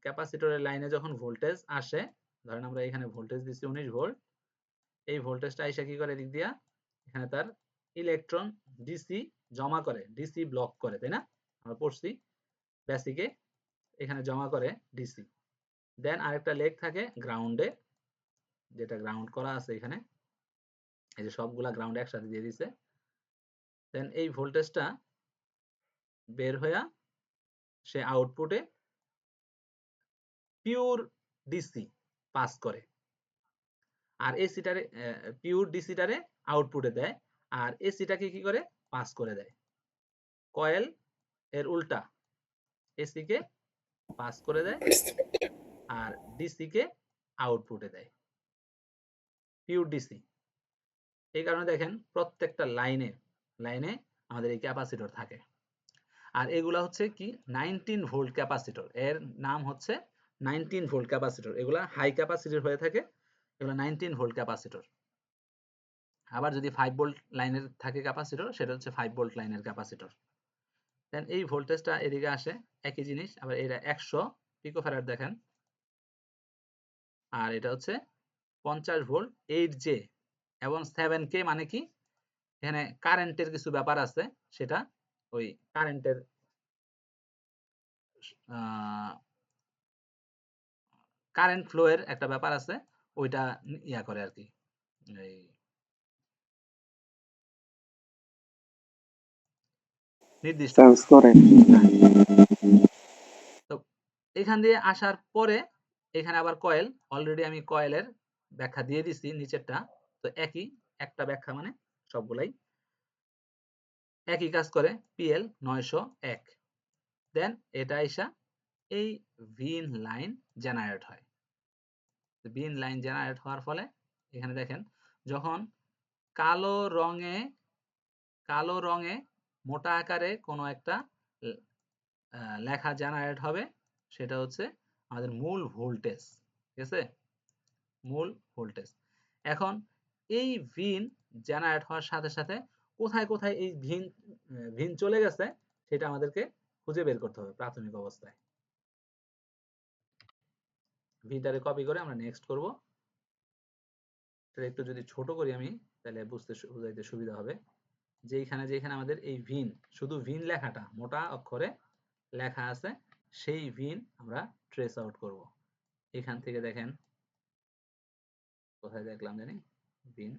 ক্যাপাসিটরের লাইনে যখন ভোল্টেজ আসে, ধরেন আমরা এখানে ভোল্টেজ দিচ্ছি 19 ভোল্ট, এই ভোল্টেজটা এসে কি করে, দিক দিয়া এখানে তার ইলেকট্রন ডিসি জমা করে, ডিসি ব্লক করে, তাই না? আমরা পড়ছি বেসিকে, এখানে জমা করে ডিসি। দেন আরেকটা লেগ থাকে গ্রাউন্ডে, যেটা গ্রাউন্ড করা আছে এখানে। এই যে সবগুলা গ্রাউন্ড একসাথে দিয়ে দিছে। দেন এই ভোল্টেজটা বের হইয়া সে আউটপুটে পিওর ডিসি পাস করে। আর এসিটারে পিওর ডিসিটারে আউটপুটে দেয়, আর এসিটাকে কি করে, পাস করে দেয়। কয়েল এর উল্টা, এসি কে পাস করে দেয় আর ডিসি কে আউটপুটে দেয়, পিওর ডিসি। এই কারণে দেখেন প্রত্যেকটা লাইনে লাইনে আমাদের এই ক্যাপাসিটর থাকে। আর এগুলা হচ্ছে কি 19 ভোল্ট ক্যাপাসিটর, এর নাম হচ্ছে 19 ভোল্ট ক্যাপাসিটর। এগুলা হাই ক্যাপাসিটির হয়ে থাকে, এগুলা 19 ভোল্ট ক্যাপাসিটর। আবার যদি 5 ভোল্ট লাইনের থাকে ক্যাপাসিটর, সেটা হচ্ছে 5 ভোল্ট লাইনের ক্যাপাসিটর। দেন এই ভোল্টেজটা এদিকে আসে, একই জিনিস। আবার এটা 100 পিকোফ্যারাড দেখেন, আর এটা হচ্ছে 50 ভোল্ট 8J এবং 7K, মানে কি এখানে কারেন্টের কিছু ব্যাপার আছে, সেটা ওই কারেন্টের কারেন্ট ফ্লো এর একটা ব্যাপার আছে, ওইটা ইয়া করে আর কি, এই নির্দিষ্ট সেন্স করে। তো এখান দিয়ে আসার পরে এখানে আবার কয়েল, অলরেডি আমি কয়েলের ব্যাখ্যা দিয়ে দিছি নিচেরটা, তো একই একটা ব্যাখ্যা, মানে সবগুলাই একই কাজ করে। পিএল 901, দেন এটা আইসা এই ভিন লাইন জেনারেট হয়। ভিন লাইন জেনারেট হওয়ার ফলে এখানে দেখেন, যখন কালো রঙে মোটা আকারে কোনো একটা লেখা জেনারেট হবে, সেটা হচ্ছে আমাদের মূল ভোল্টেজ, ঠিক আছে, মূল ভোল্টেজ। এখন এই ভিন জেনারেট হওয়ার সাথে সাথে কোথায় কোথায় এই ভিন চলে গেছে সেটা আমাদেরকে খুঁজে বের করতে হবে প্রাথমিক অবস্থায়। ভিটারে কপি করে আমরা নেক্সট করব। সেটা একটু যদি ছোট করি আমি, তাহলে বুঝাইতে সুবিধা হবে। যেখানে আমাদের এই ভিন, শুধু ভিন লেখাটা মোটা অক্ষরে লেখা আছে, সেই ভিন আমরা ট্রেস আউট করব। এখান থেকে দেখেন, কোথায় দেখলাম জানি ভিন,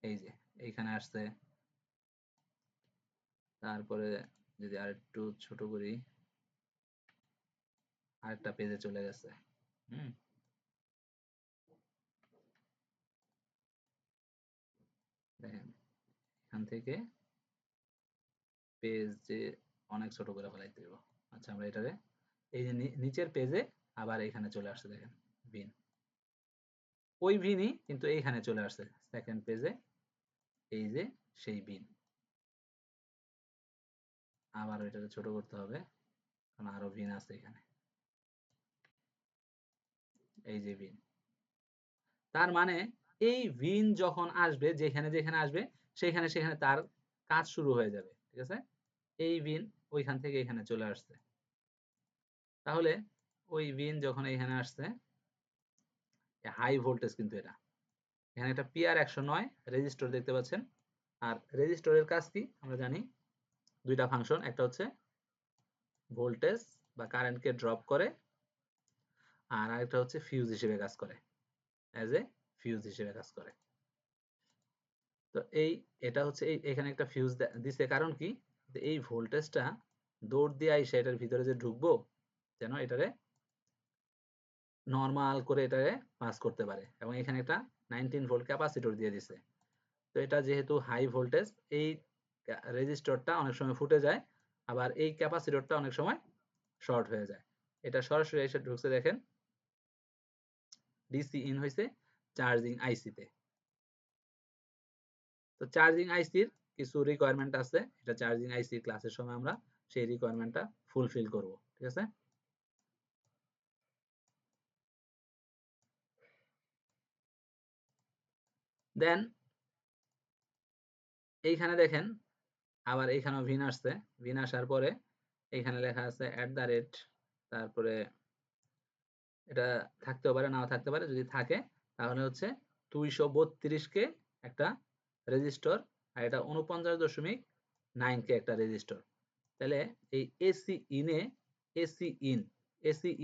এই যে এইখানে আসছে। তারপরে যদি আরেকটু ছোট করি, আরেকটা পেজে চলে গেছে। দেখেন এখান থেকে পেজ যে অনেক ছোট করে ফেলাইতে হবে। আচ্ছা, আমরা এটারে এই যে নিচের পেজে আবার এখানে চলে আসছে, দেখেন ভিন, ওই ভিনই কিন্তু এইখানে চলে আসছে সেকেন্ড পেজে, এই যে সেই ভিন। আবার এটাকে ছোট করতে হবে, কারণ আরো ভিন আছে এখানে, এই যে ভিন। তার মানে এই ভিন যখন আসবে, যেখানে যেখানে আসবে সেখানে সেখানে তার কাজ শুরু হয়ে যাবে, ঠিক আছে। এই ভিন ওইখান থেকে এখানে চলে আসছে, তাহলে ওই ভিন যখন এখানে আসছে, হাই ভোল্টেজ কিন্তু এটা। এখানে একটা PR109 রেজিস্টর দেখতে পাচ্ছেন। আর রেজিস্টরের কাজ কি আমরা জানি, দুইটা ফাংশন, একটা হচ্ছে ভোল্টেজ বা কারেন্টকে ড্রপ করে, আর আরেকটা হচ্ছে ফিউজ হিসেবে কাজ করে, অ্যাজ এ ফিউজ হিসেবে কাজ করে। তো এটা হচ্ছে এখানে একটা ফিউজ দিছে, কারণ কি, এই ভোল্টেজটা দৌড় দিয়ে আইসা এটার ভিতরে যে ঢুকবো, যেন এটারে নরমাল করে এটারে পাস করতে পারে। এবং এখানে একটা 19 ভোল্ট ক্যাপাসিটর দিয়ে দিছে। তো এটা যেহেতু হাই ভোল্টেজ, এই রেজিস্টরটা অনেক সময় ফুটে যায়, আবার এই ক্যাপাসিটরটা অনেক সময় শর্ট হয়ে যায়। এটা সরাসরি এসে ঢুকছে, দেখেন ডিসি ইন হয়েছে চার্জিং আইসিতে। তো চার্জিং আইসির কিছু রিকোয়ারমেন্ট আছে, এটা চার্জিং আইসি ক্লাসের সময় আমরা সেই রিকোয়ারমেন্টটা ফুলফিল করব, ঠিক আছে। দেন এইখানে দেখেন আবার এইখানেও ভিন আসছে। ভিন আসার পরে এইখানে লেখা আছে @ তারপরে এটা থাকতেও পারে নাও থাকতে পারে, যদি থাকে তাহলে হচ্ছে 232 কে একটা রেজিস্টর, আর এটা 49.9 কে একটা রেজিস্টর। তাহলে এই এসি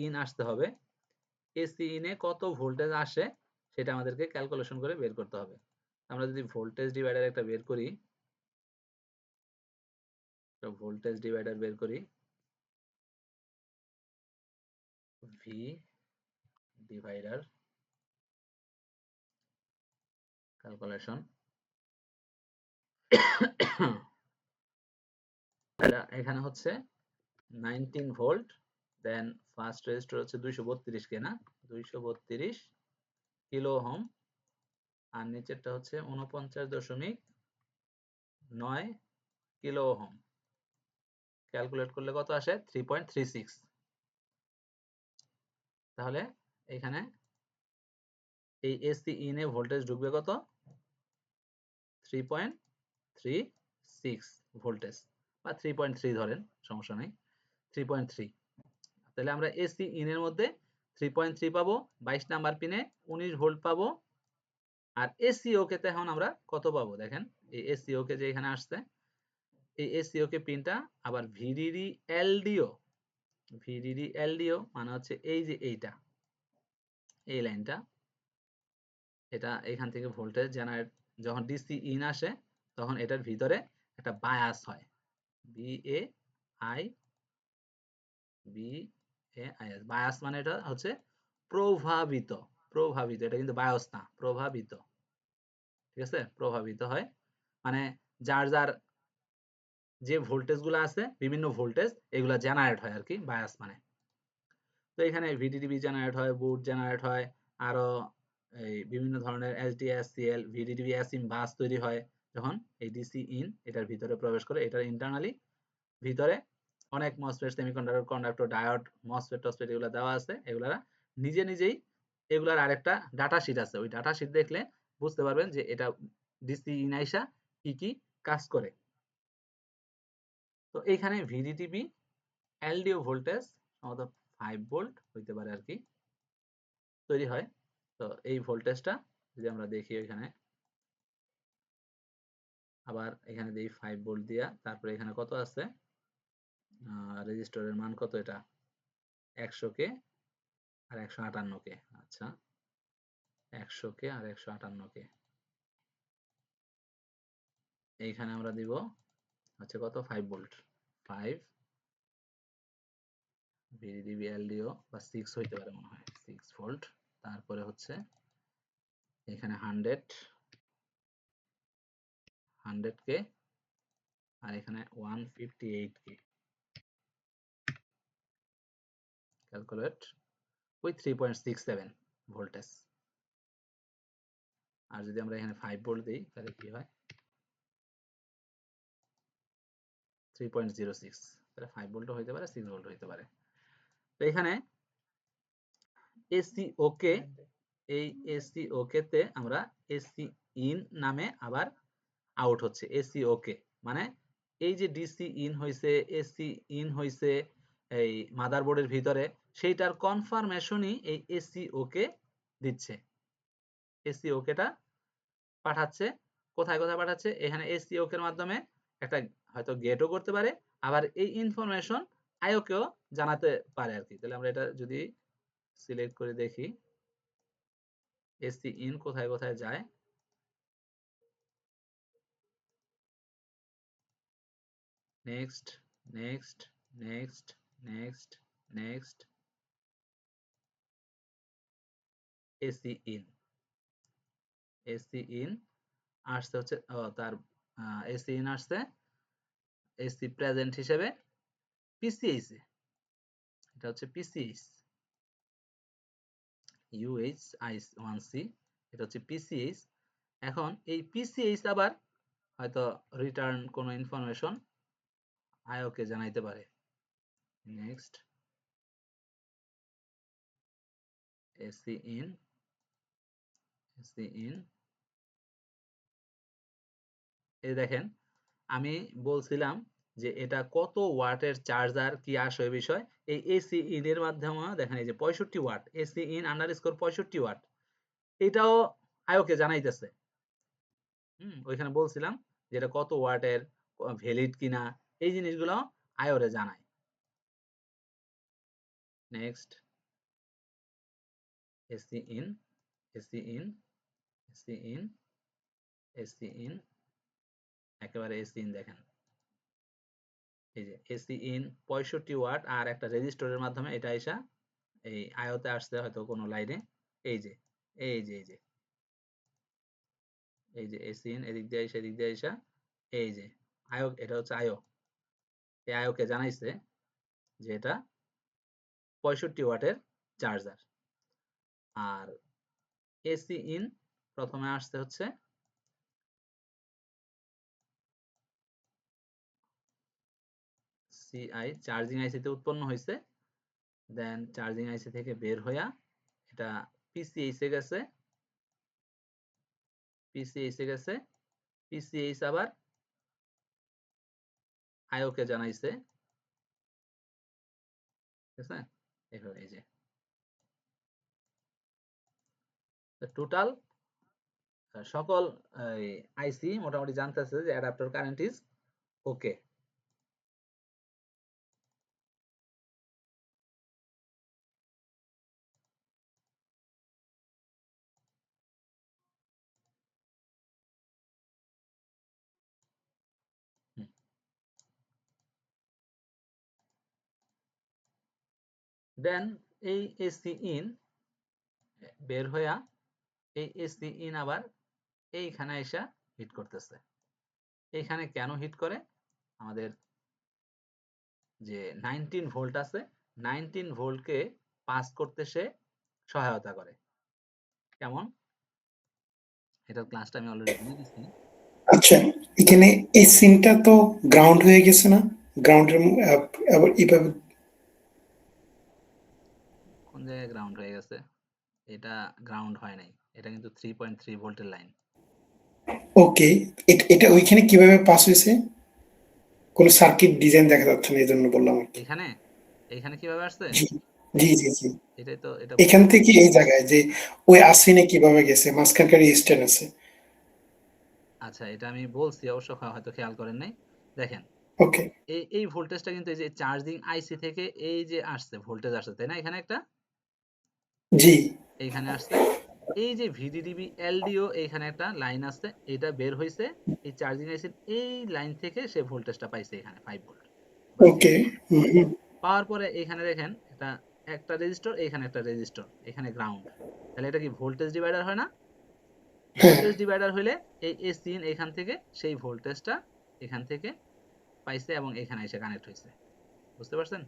ইন আসতে হবে। এসি ইনে কত ভোল্টেজ আসে সেটা আমাদেরকে ক্যালকুলেশন করে বের করতে হবে। আমরা যদি ভোল্টেজ ডিভাইডার একটা বের করি, তো ভোল্টেজ ডিভাইডার বের করি, ভি ডিভাইডার ক্যালকুলেশন, এখানে হচ্ছে 19 ভোল্ট, দেন ফার্স্ট রেজিস্টর হচ্ছে 232 কে, না 232 কিলো ওহম, আর নিচেরটা হচ্ছে 49.9 কিলো ওহম। ক্যালকুলেট করলে কত আসে? 3.36। তাহলে এখানে এই এসি ইনে ভোল্টেজ ঢুকবে কত? 3.36 ভোল্টেজ, বা 3.3 ধরেন, সমস্যা নাই, 3.3। তাহলে আমরা এসি ইন এর মধ্যে 3.3 পাবো, 22 নাম্বার পিনে 19 ভোল্ট পাবো। আর এসি ওকে তে এখন আমরা কত পাবো দেখেন, এই এসি ওকে যে এখানে আসছে, এই এসি ওকে পিনটা আবার ভিডিডি এলডিও, ভিডিডি এলডিও মানে হচ্ছে এই যে এইটা, এই লাইনটা, এটা এখান থেকে ভোল্টেজ জেনারেট, যখন ডিসি ইন আসে তখন এটার ভিতরে একটা বায়াস হয়, B A I B A I S, bias মানে এটা হচ্ছে প্রভাবিত, প্রভাবিত, এটা কিন্তু বায়াস না, প্রভাবিত, ঠিক আছে, প্রভাবিত হয় মানে যার যার যে ভোল্টেজ গুলো আছে বিভিন্ন ভোল্টেজ এগুলা জেনারেট হয় আর কি, বায়াস মানে। তো এখানে ভিডিডিবি জেনারেট হয়, বুট জেনারেট হয়, আরো এই বিভিন্ন ধরনের এসডি এসসিএল ভিডিডিবি এসিম বাস তৈরি হয় যখন এই ডিসি ইন এটার ভিতরে প্রবেশ করে। এটার ইন্টারনালি ভিতরে অনেক MOSFET, semiconductor, conductor, diode, MOSFET টসফেট এগুলো দেওয়া আছে, এগুলা নিজে নিজেই, এগুলার আরেকটা ডাটা শিট আছে, ওই ডাটা শিট দেখলে বুঝতে পারবেন যে এটা ডিসি ইন আইসা কি কি কাজ করে। তো এইখানে ভিডিটিবি এলডিও ভোল্টেজ সম্ভবত 5 ভোল্ট হইতে পারে আর কি তৈরি হয়। তো এই ভোল্টেজটা যদি আমরা দেখি এখানে, আবার এখানে দিই 5 ভোল্ট দিয়া, তারপরে এখানে কত আছে, রেজিস্টরের মান কত, এটা 100 কে আর 158 কে, আচ্ছা 100 কে আর 158 কে, এইখানে আমরা দিব হচ্ছে কত 5 ভোল্ট, 5 ভিডিডি এলডিও বা 6 হইতে পারে মনে হয়, 6 ভোল্ট। তারপরে হচ্ছে এখানে 100 কে আর এখানে 158 কে, ক্যালকুলেট ওই 3.67 ভোল্টেজ। আর যদি আমরা এখানে 5 ভোল্ট দিই তাহলে কি হয়, 3.06, তাহলে 5 ভোল্ট হইতে পারে, 6 ভোল্ট হইতে পারে। তো এখানে এসি ওকে, এই এসি ওকে তে আমরা এসি ইন নামে আবার আউট হচ্ছে এসি ওকে, মানে এই যে ডিসি ইন হইছে, এসি ইন হইছে এই মাদারবোর্ডের ভিতরে, সেইটার কনফার্মেশনই এই এসি ওকে দিচ্ছে। এসি ওকেটা পাঠাচ্ছে কোথায় কোথায় পাঠাচ্ছে, এখানে এসি ওকে এর মাধ্যমে একটা হয়তো গেটও করতে পারে, আবার এই ইনফরমেশন আইওকেও জানাতে পারে আর কি। তাহলে আমরা এটা যদি সিলেক্ট করে দেখি এসি ইন কোথায় কোথায় যায়, next next next next next, AC in, AC in আসছে হচ্ছে তার এসি ইন আসছে এসি প্রেজেন্ট হিসেবে পিসিএইচ এ, এটা হচ্ছে পিসিএইচ UH1C, এটা হচ্ছে পিসিএইচ। এখন এই পিসিএইচ আবার হয়তো রিটার্ন কোনো ইনফরমেশন আইওকে জানাইতে পারে। Next AC in, AC in, এই দেখেন আমি বলছিলাম যে এটা কত ওয়াটের চার্জার কি আসে বিষয়, এই এসি ইন এর মাধ্যমে দেখেন এই যে 65 watt, AC in underscore 65 watt, এটাও আইওকে জানাইতেছে। ওইখানে বলছিলাম যে এটা কত ওয়াটের, ভ্যালিড কিনা, এই জিনিসগুলো আইওরে জানায়। Next AC in, AC in, AC in, AC in, একেবারে এসি ইন দেখেন এই যে এসি ইন 65 ওয়াট আর একটা রেজিস্টরের মাধ্যমে এটা আইসা এই আইওতে আসছে হয়তো কোনো লাইনে, এই যে এই যে এই যে এই যে এসি ইন এদিক দিয়ে আইসা এদিক দিয়ে আইসা এই যে আইও, এটা হচ্ছে আইও, এই আইওকে জানাইছে যে এটা 65 ওয়াটের চার্জার। আর এসি ইন প্রথমে আসছে হচ্ছে সিআই চার্জিং আইসি তে উৎপন্ন হয়েছে, দেন চার্জিং আইসি থেকে বের হইয়া এটা পিসিএইচ এ গেছে, পিসিএইচ এ গেছে, পিসিএইচ আবার আইওকে জানাইছে, ঠিক আছে। এইভাবে এই যে টোটাল সকল আইসি মোটামুটি জানতেছে যে অ্যাডাপ্টার কারেন্ট ইজ ওকে। দেন এই এসি ইন বের হইয়া এই এসি ইন আবার এইখানে এসে হিট করতেছে। এইখানে কেন হিট করে? আমাদের যে 19 ভোল্ট আছে 19 ভোল্টকে পাস করতে সে সহায়তা করে। কেমন? এটার ক্লাসটা আমি অলরেডি দিয়ে দিচ্ছি। আচ্ছা, এখানে এই সিনটা তো গ্রাউন্ড হয়ে গেছে না? গ্রাউন্ডের আবার এভাবে কোন জায়গায় গ্রাউন্ড হয়ে গেছে? এটা গ্রাউন্ড হয় নাই, এটা কিন্তু 3.3 ভোল্টের লাইন। ওকে, এটা ওইখানে কিভাবে পাস হয়েছে? কোনো সার্কিট ডিজাইন দেখা যাচ্ছে না, এই জন্য বললাম আর কি। এখানে এইখানে কিভাবে আসছে? জি জি জি জি। এটাই তো, এটা এখান থেকে এই জায়গায় যে ওই আসিনে কিভাবে গেছে, মাঝখানকার রেজিস্ট্যান্স আছে। আচ্ছা, এটা আমি বলছি অবশ্য, হয়তো খেয়াল করেন নাই। দেখেন, ওকে। এই ভোল্টেজটা কিন্তু এই যে চার্জিং আইসি থেকে এই যে আসছে ভোল্টেজ আসছে, তাই না? এখানে একটা জি। এইখানে আসছে। এই যে ভিডিডিবি এলডিও এইখানে একটা লাইন আছে, এটা বের হইছে এই চার্জিং আইসির এই লাইন থেকে সে ভোল্টেজটা পাইছে এখানে 5 ভোল্ট বা 6 ওকে। ভোল্ট। হুম। পাওয়ার পরে এখানে দেখেন এটা একটা রেজিস্টর, এখানে একটা রেজিস্টর, এখানে গ্রাউন্ড। তাহলে এটা কি ভোল্টেজ ডিভাইডার হয় না? হ্যাঁ। ভোল্টেজ ডিভাইডার হইলে এই এসিন এখান থেকে সেই ভোল্টেজটা এখান থেকে পাইছে এবং এখানে এসে কানেক্ট হইছে। বুঝতে পারছেন?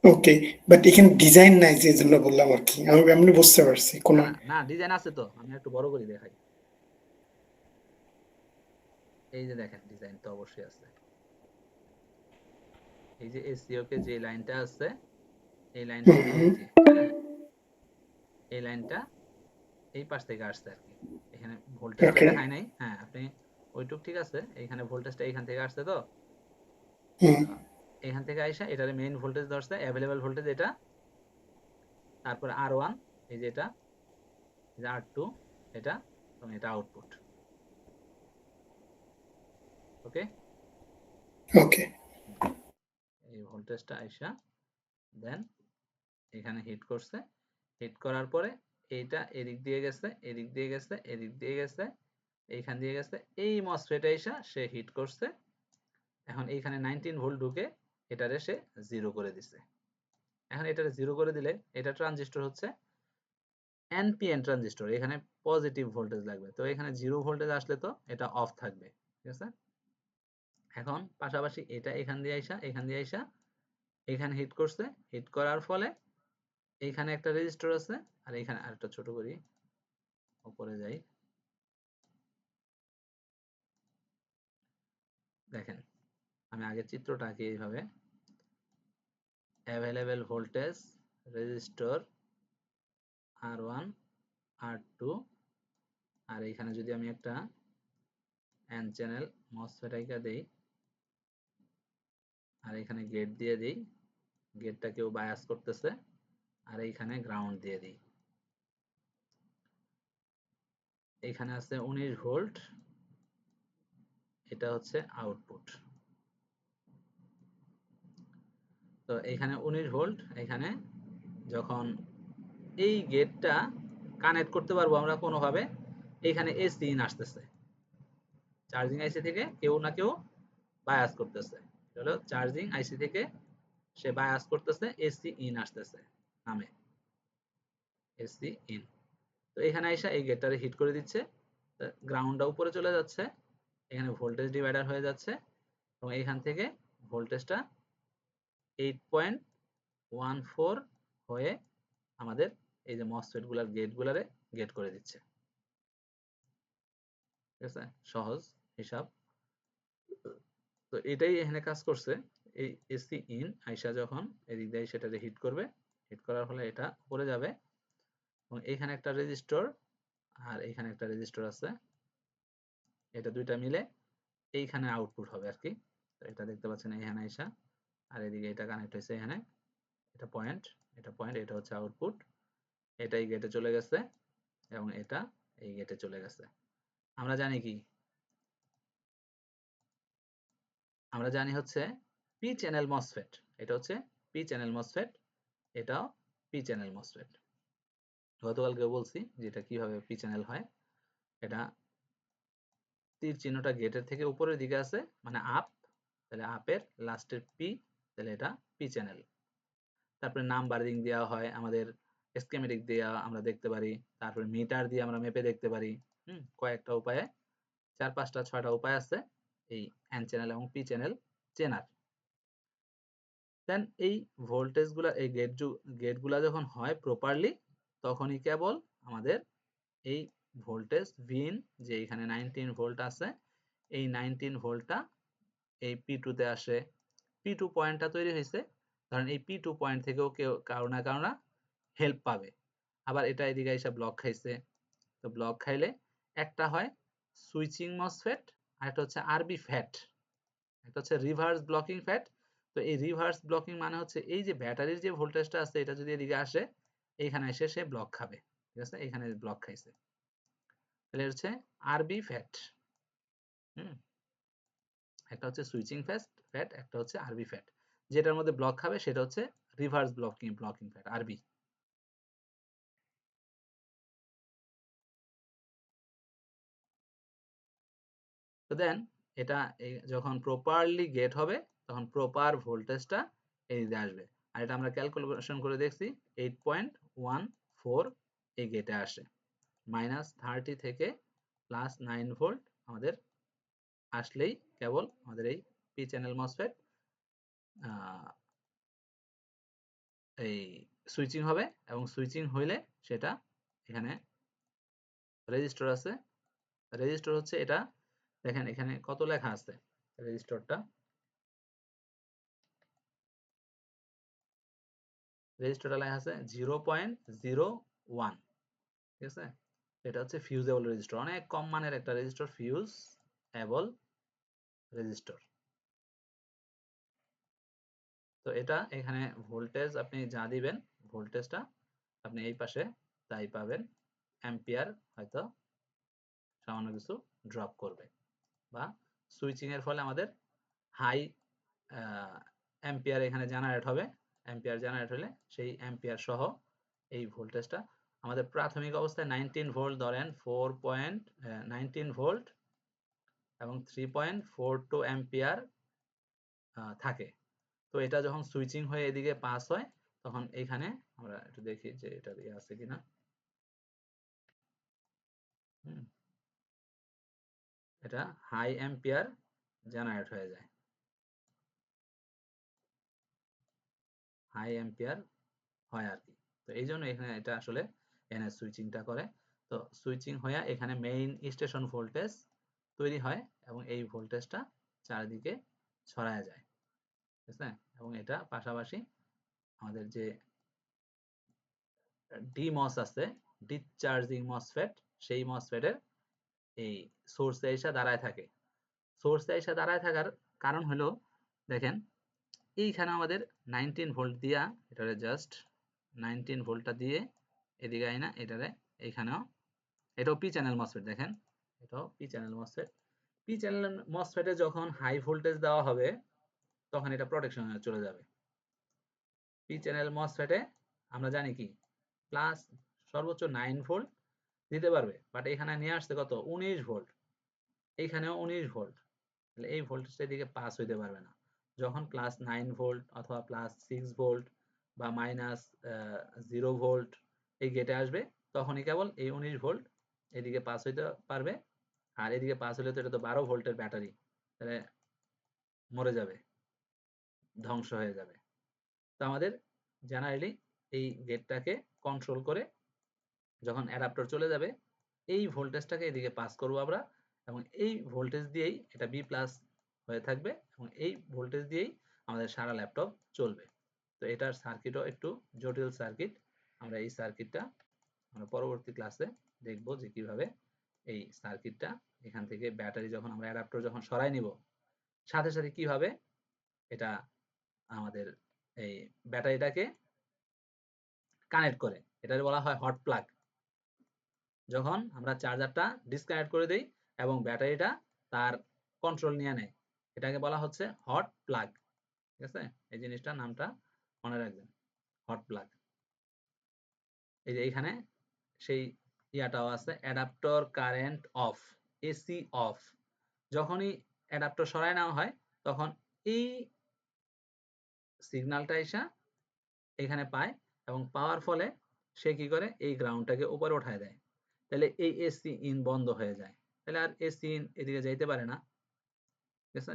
ওকে, বাট এখানে ডিজাইন নাই, যে জন্য বললাম আর কি। আমি এমনি বুঝতে পারছি কোন। না না না, ডিজাইন আছে তো, আমি একটু বড় করে দেখাই। এই যে দেখেন, ডিজাইন তো অবশ্যই আছে। এই যে এসিও কে যে লাইনটা আছে, এই লাইনটা এই যে, হ্যাঁ, এই লাইনটা এই পাশ থেকে আসছে আর কি। এখানে ভোল্টেজটা ওকে। দেখায় নাই, হ্যাঁ, আপনি ওইটুক ঠিক আছে। এখানে ভোল্টেজটা এখান থেকে আসছে তো, হুম। এখান থেকে আইসা এটার মেইন ভোল্টেজ ধরছে, অ্যাভেলেবল ভোল্টেজ এটা। তারপরে আর1, এই যে এটা, এই যে আর2, এটা, এবং এটা আউটপুট। ওকে, ওকে। এই ভোল্টেজটা আইসা দেন এখানে হিট করছে। হিট করার পরে এইটা এদিক দিয়ে গেছে, এদিক দিয়ে গেছে, এদিক দিয়ে গেছে, এইখান দিয়ে গেছে, এই মসফেট আইসা সে হিট করছে। এখন এইখানে 19 ভোল্ট ঢুকে এটারে সে জিরো করে দিছে। এখন এটারে জিরো করে দিলে, এটা ট্রানজিস্টর হচ্ছে এনপিএন ট্রানজিস্টর, এখানে পজিটিভ ভোল্টেজ লাগবে। তো এখানে জিরো ভোল্টেজ আসলে তো এটা অফ থাকবে, ঠিক আছে? এখন পাশাপাশি এটা এখান দিয়ে আইসা, এখান দিয়ে আইসা এখানে হিট করছে। হিট করার ফলে এইখানে একটা রেজিস্টর আছে, আর এখানে আরেকটা ছোট করি, উপরে যাই, দেখেন আমি আগে চিত্রটা আঁকি এইভাবে। অ্যাভেলেবেল ভোল্টেজ রেজিস্টর আর1, আর2, আর এখানে যদি আমি একটা এন চ্যানেল মসফেট আইকা দেই, আর এখানে গেট দিয়ে দিই, গেটটা কেউ বায়াস করতেছে, আর এইখানে গ্রাউন্ড দিয়ে দিই। এখানে আছে 19 ভোল্ট, এটা হচ্ছে আউটপুট। তো এখানে 19 ভোল্ট, এখানে যখন এই গেটটা কানেক্ট করতে পারবো আমরা কোনোভাবে, এখানে এসি ইন আসতেছে, চার্জিং আইসি থেকে কেউ না কেউ বায়াস করতেছে। হলো চার্জিং আইসি থেকে সে বায়াস করতেছে, এসি ইন আসতেছে নামে, এসি ইন। তো এখানে আইসা এই গেটটারে হিট করে দিচ্ছে, গ্রাউন্ডটা উপরে চলে যাচ্ছে, এখানে ভোল্টেজ ডিভাইডার হয়ে যাচ্ছে, এবং এখান থেকে ভোল্টেজটা 8.14 হয়ে আমাদের এই যে মসফেট গুলার গেট গুলারে গেট করে দিচ্ছে। ঠিক আছে, সহজ হিসাব। তো এটাই এখানে কাজ করছে। এই এসি ইন আইসা যখন এদিক দিয়ে সেটারে হিট করবে, হিট করার ফলে এটা উপরে যাবে, এবং এখানে একটা রেজিস্টর আর এখানে একটা রেজিস্টর আছে, এটা দুইটা মিলে এইখানে আউটপুট হবে আর কি। তো এটা দেখতে পাচ্ছেন এখানে আইসা, আর এদিকে এটা কানেক্ট হয়েছে এখানে, এটা পয়েন্ট, এটা হচ্ছে আউটপুট, এটা এই গেটে চলে গেছে এবং এটা এই গেটে চলে গেছে। আমরা জানি কি, আমরা জানি হচ্ছে পি চ্যানেল মসফেট, এটা হচ্ছে পি চ্যানেল মসফেট, এটাও পি চ্যানেল মসফেট। গতকালকে বলছি যে এটা কিভাবে পি চ্যানেল হয়। এটা তীর চিহ্নটা গেটের থেকে উপরের দিকে আছে, মানে আপ, তাহলে আপের লাস্টের পি, তাহলে এটা পি চ্যানেল। তারপরে নাম্বারিং দেওয়া হয়, আমাদের স্কেমেটিক দিয়ে আমরা দেখতে পারি, তারপরে মিটার দিয়ে আমরা মেপে দেখতে পারি। কয়েকটা উপায়ে, 4, 5টা 6টা উপায় আছে এই এন চ্যানেল এবং পি চ্যানেল চেনার। দেন এই ভোল্টেজগুলা, এই গেটগুলা যখন হয় প্রপারলি, তখনই কেবল আমাদের এই ভোল্টেজ ভিন, যে এখানে 19 ভোল্ট আছে, এই 19 ভোল্টটা এই P2 তে আসে। P2 পয়েন্টটা তৈরি হয়েছে, কারণ এই P2 পয়েন্ট থেকেও কেউ কারো না কারো না হেল্প পাবে। আবার এটা এদিকে এসে ব্লক খাইছে, তো ব্লক খাইলে একটা হয় সুইচিং মসফেট, আর একটা হচ্ছে আরবি ফ্যাট, একটা হচ্ছে রিভার্স ব্লকিং ফ্যাট। তো এই রিভার্স ব্লকিং মানে হচ্ছে এই যে ব্যাটারির যে ভোল্টেজটা আছে, এটা যদি এদিকে আসে, এইখানে এসে সে ব্লক খাবে, ঠিক আছে, এখানে ব্লক খাইছে, তাহলে হচ্ছে আরবি ফ্যাট। একটা হচ্ছে সুইচিং ফ্যাট, একটা হচ্ছে আরবি ফ্যাট। যেটার মধ্যে ব্লক খাবে সেটা হচ্ছে রিভার্স ব্লকিং ফ্যাট, আরবি। তো দেন এটা যখন প্রপারলি গেট হবে, তখন প্রপার ভোল্টেজটা এই দিকে আসবে। আর এটা আমরা ক্যালকুলেশন করে দেখছি, 8.14 এই গেটে আসে। -30 থেকে +9 ভোল্ট আমাদের আসলেই কেবল আমাদের এই পি চ্যানেল মসফেট এই সুইচিং হবে, এবং সুইচিং হইলে সেটা এখানে রেজিস্টর আছে। রেজিস্টর হচ্ছে এটা, দেখেন এখানে কত লেখা আছে রেজিস্টরটা, লেখা আছে 0.01, ঠিক আছে। এটা হচ্ছে ফিউজেবল রেজিস্টর, অনেক কম মানের একটা রেজিস্টর, ফিউজেবল রেজিস্টর। তো এটা এখানে ভোল্টেজ আপনি যা দিবেন, ভোল্টেজটা আপনি এই পাশে তাই পাবেন। অ্যাম্পিয়ার হয়তো সামান্য কিছু ড্রপ করবে, বা সুইচিং এর ফলে আমাদের হাই অ্যাম্পিয়ার এখানে জেনারেট হবে। অ্যাম্পিয়ার জেনারেট হলে সেই অ্যাম্পিয়ার সহ এই ভোল্টেজটা আমাদের প্রাথমিক অবস্থায় 19 ভোল্ট ধরেন, 4.19 ভোল্ট এবং 3.42 অ্যাম্পিয়ার থাকে। তো এটা যখন সুইচিং হয়ে এদিকে পাস হয়, তখন এখানে আমরা একটু দেখি যে এটা দিয়ে আছে কিনা। এটা হাই অ্যাম্পিয়ার জেনারেট হয়ে যায়, হাই অ্যাম্পিয়ার হয় আর কি। তো এই জন্য এখানে এটা আসলে এখানে সুইচিংটা করে। তো সুইচিং হয়ে এখানে মেইন স্টেশন ভোল্টেজ তৈরি হয়, এবং এই ভোল্টেজটা চারিদিকে ছড়ায় যায়, ঠিক আছে। এবং এটা পাশাপাশি আমাদের যে ডিমস আছে, ডিসচার্জিং মসফেট, সেই মসফেটের এই সোর্সে এসে দাঁড়ায় থাকে। সোর্সে এসে দাঁড়ায় থাকার কারণ হলো, দেখেন এইখানে আমাদের 19 ভোল্ট দিয়া, এটারে জাস্ট 19 ভোল্টটা দিয়ে এদিকে আইনা এটারে এইখানেও, এটাও পি চ্যানেল মসফেট, দেখেন এটাও P channel MOSFET. P channel মসফেটে যখন হাই ভোল্টেজ দেওয়া হবে, তখন এটা প্রোটেকশনে চলে যাবে। পি চ্যানেল মসফেটে আমরা জানি কি, প্লাস সর্বোচ্চ 9 ভোল্ট দিতে পারবে, বাট এখানে নিয়ে আসছে কত, 19 ভোল্ট, এইখানেও 19 ভোল্ট, তাহলে এই ভোল্টেজটা এদিকে পাস হইতে পারবে না। যখন +9 ভোল্ট অথবা +6 ভোল্ট বা -0 ভোল্ট এই গেটে আসবে, তখনই কেবল এই 19 ভোল্ট এদিকে পাস হইতে পারবে। আর এদিকে পাস হলে তো এটা তো 12 ভোল্টের ব্যাটারি, তাহলে মরে যাবে, ধ্বংস হয়ে যাবে। তো আমাদের জেনারেলি এই গেটটাকে কন্ট্রোল করে, যখন অ্যাডাপ্টার চলে যাবে, এই ভোল্টেজটাকে এদিকে পাস করবো আমরা, এবং এই ভোল্টেজ দিয়েই এটা বি প্লাস হয়ে থাকবে, এবং এই ভোল্টেজ দিয়েই আমাদের সারা ল্যাপটপ চলবে। তো এটার সার্কিটও একটু জটিল সার্কিট। আমরা এই সার্কিটটা আমরা পরবর্তী ক্লাসে দেখব যে কিভাবে এই সার্কিটটা এখান থেকে ব্যাটারি যখন আমরা অ্যাডাপ্টার যখন সরাই নিব, সাথে সাথে কিভাবে এটা আমাদের এই ব্যাটারিটাকে কানেক্ট করে, এটাকে বলা হয় হট প্লাগ। যখন আমরা চার্জারটা ডিসকানেক্ট করে দেই এবং ব্যাটারিটা তার কন্ট্রোল নিয়ে নেয়, এটাকে বলা হচ্ছে হট প্লাগ। ঠিক আছে, এই জিনিসটার নামটা মনে রাখবেন, হট প্লাগ। এই যে এখানে সেই ইয়াটাও আছে, adaptor current of, AC of. যখনই অ্যাডাপ্টর সরায় নেওয়া হয় তখন এই সিগন্যালটা এসে এখানে পায় এবং পাওয়ার ফলে সে কি করে, এই গ্রাউন্ডটাকে উপরে উঠায় দেয়। তাহলে এই এসি ইন বন্ধ হয়ে যায়, তাহলে আর এসি ইন এদিকে যাইতে পারে না। ঠিক আছে,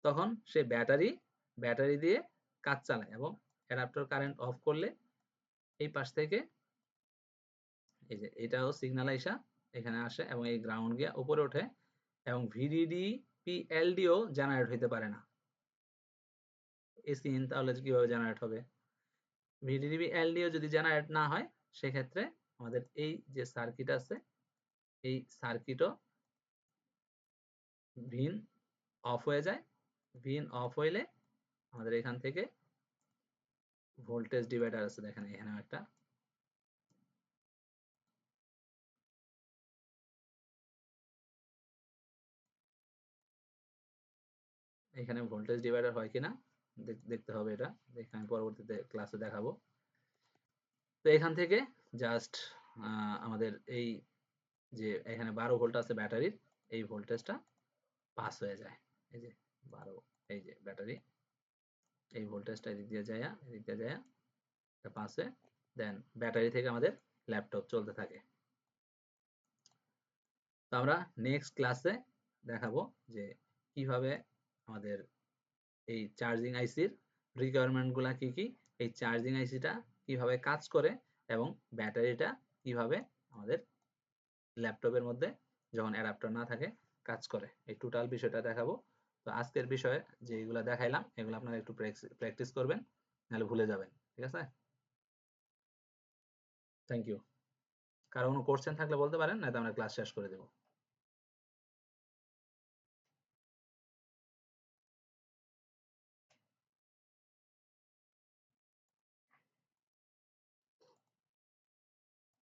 তখন সে ব্যাটারি দিয়ে কাজ চালায় এবং অ্যাডাপ্টর কারেন্ট অফ করলে এই পাশ থেকে এই যে এটাও সিগন্যাল আইসা এখানে আসে এবং এই গ্রাউন্ড গিয়ে উপরে ওঠে এবং ভিডিডি পিএলডিও জেনারেট হইতে পারে না। এসি ইন তাহলে কিভাবে জেনারেট হবে? ভিডিডি পিএলডিও যদি জেনারেট না হয় সেক্ষেত্রে আমাদের এই যে সার্কিট আছে এই সার্কিটও ভিন অফ হয়ে যায়। ভিন অফ হইলে আমাদের এখান থেকে ভোল্টেজ ডিভাইডার আছে, দেখেন এখানে একটা, এখানে ভোল্টেজ ডিভাইডার হয় কিনা দেখতে হবে, এটা দেখে আমি পরবর্তীতে ক্লাসে দেখাবো। তো এখান থেকে জাস্ট আমাদের এই যে এখানে 12 ভোল্ট আছে ব্যাটারির, এই ভোল্টেজটা পাস হয়ে যায়। এই যে 12, এই যে ব্যাটারি, এই ভোল্টেজটা এদিক দিয়ে যায়, এদিক দিয়ে যায়, এটা পাস হয়ে দেন ব্যাটারি থেকে আমাদের ল্যাপটপ চলতে থাকে। তো আমরা নেক্সট ক্লাসে দেখাবো যে কিভাবে আমাদের এই চার্জিং আইসির রিকোয়ারমেন্ট গুলা কি কি, এই চার্জিং আইসিটা কিভাবে কাজ করে এবং ব্যাটারিটা কিভাবে আমাদের ল্যাপটপের মধ্যে যখন অ্যাডাপ্টার না থাকে কাজ করে, এই টোটাল বিষয়টা দেখাবো। তো আজকের বিষয়ে যেগুলো দেখাইলাম এগুলো আপনারা একটু প্র্যাকটিস করবেন, নাহলে ভুলে যাবেন। ঠিক আছে, থ্যাংক ইউ। কারো কোনো কোশ্চেন থাকলে বলতে পারেন, নয়তো আমরা ক্লাস শেষ করে দেবো।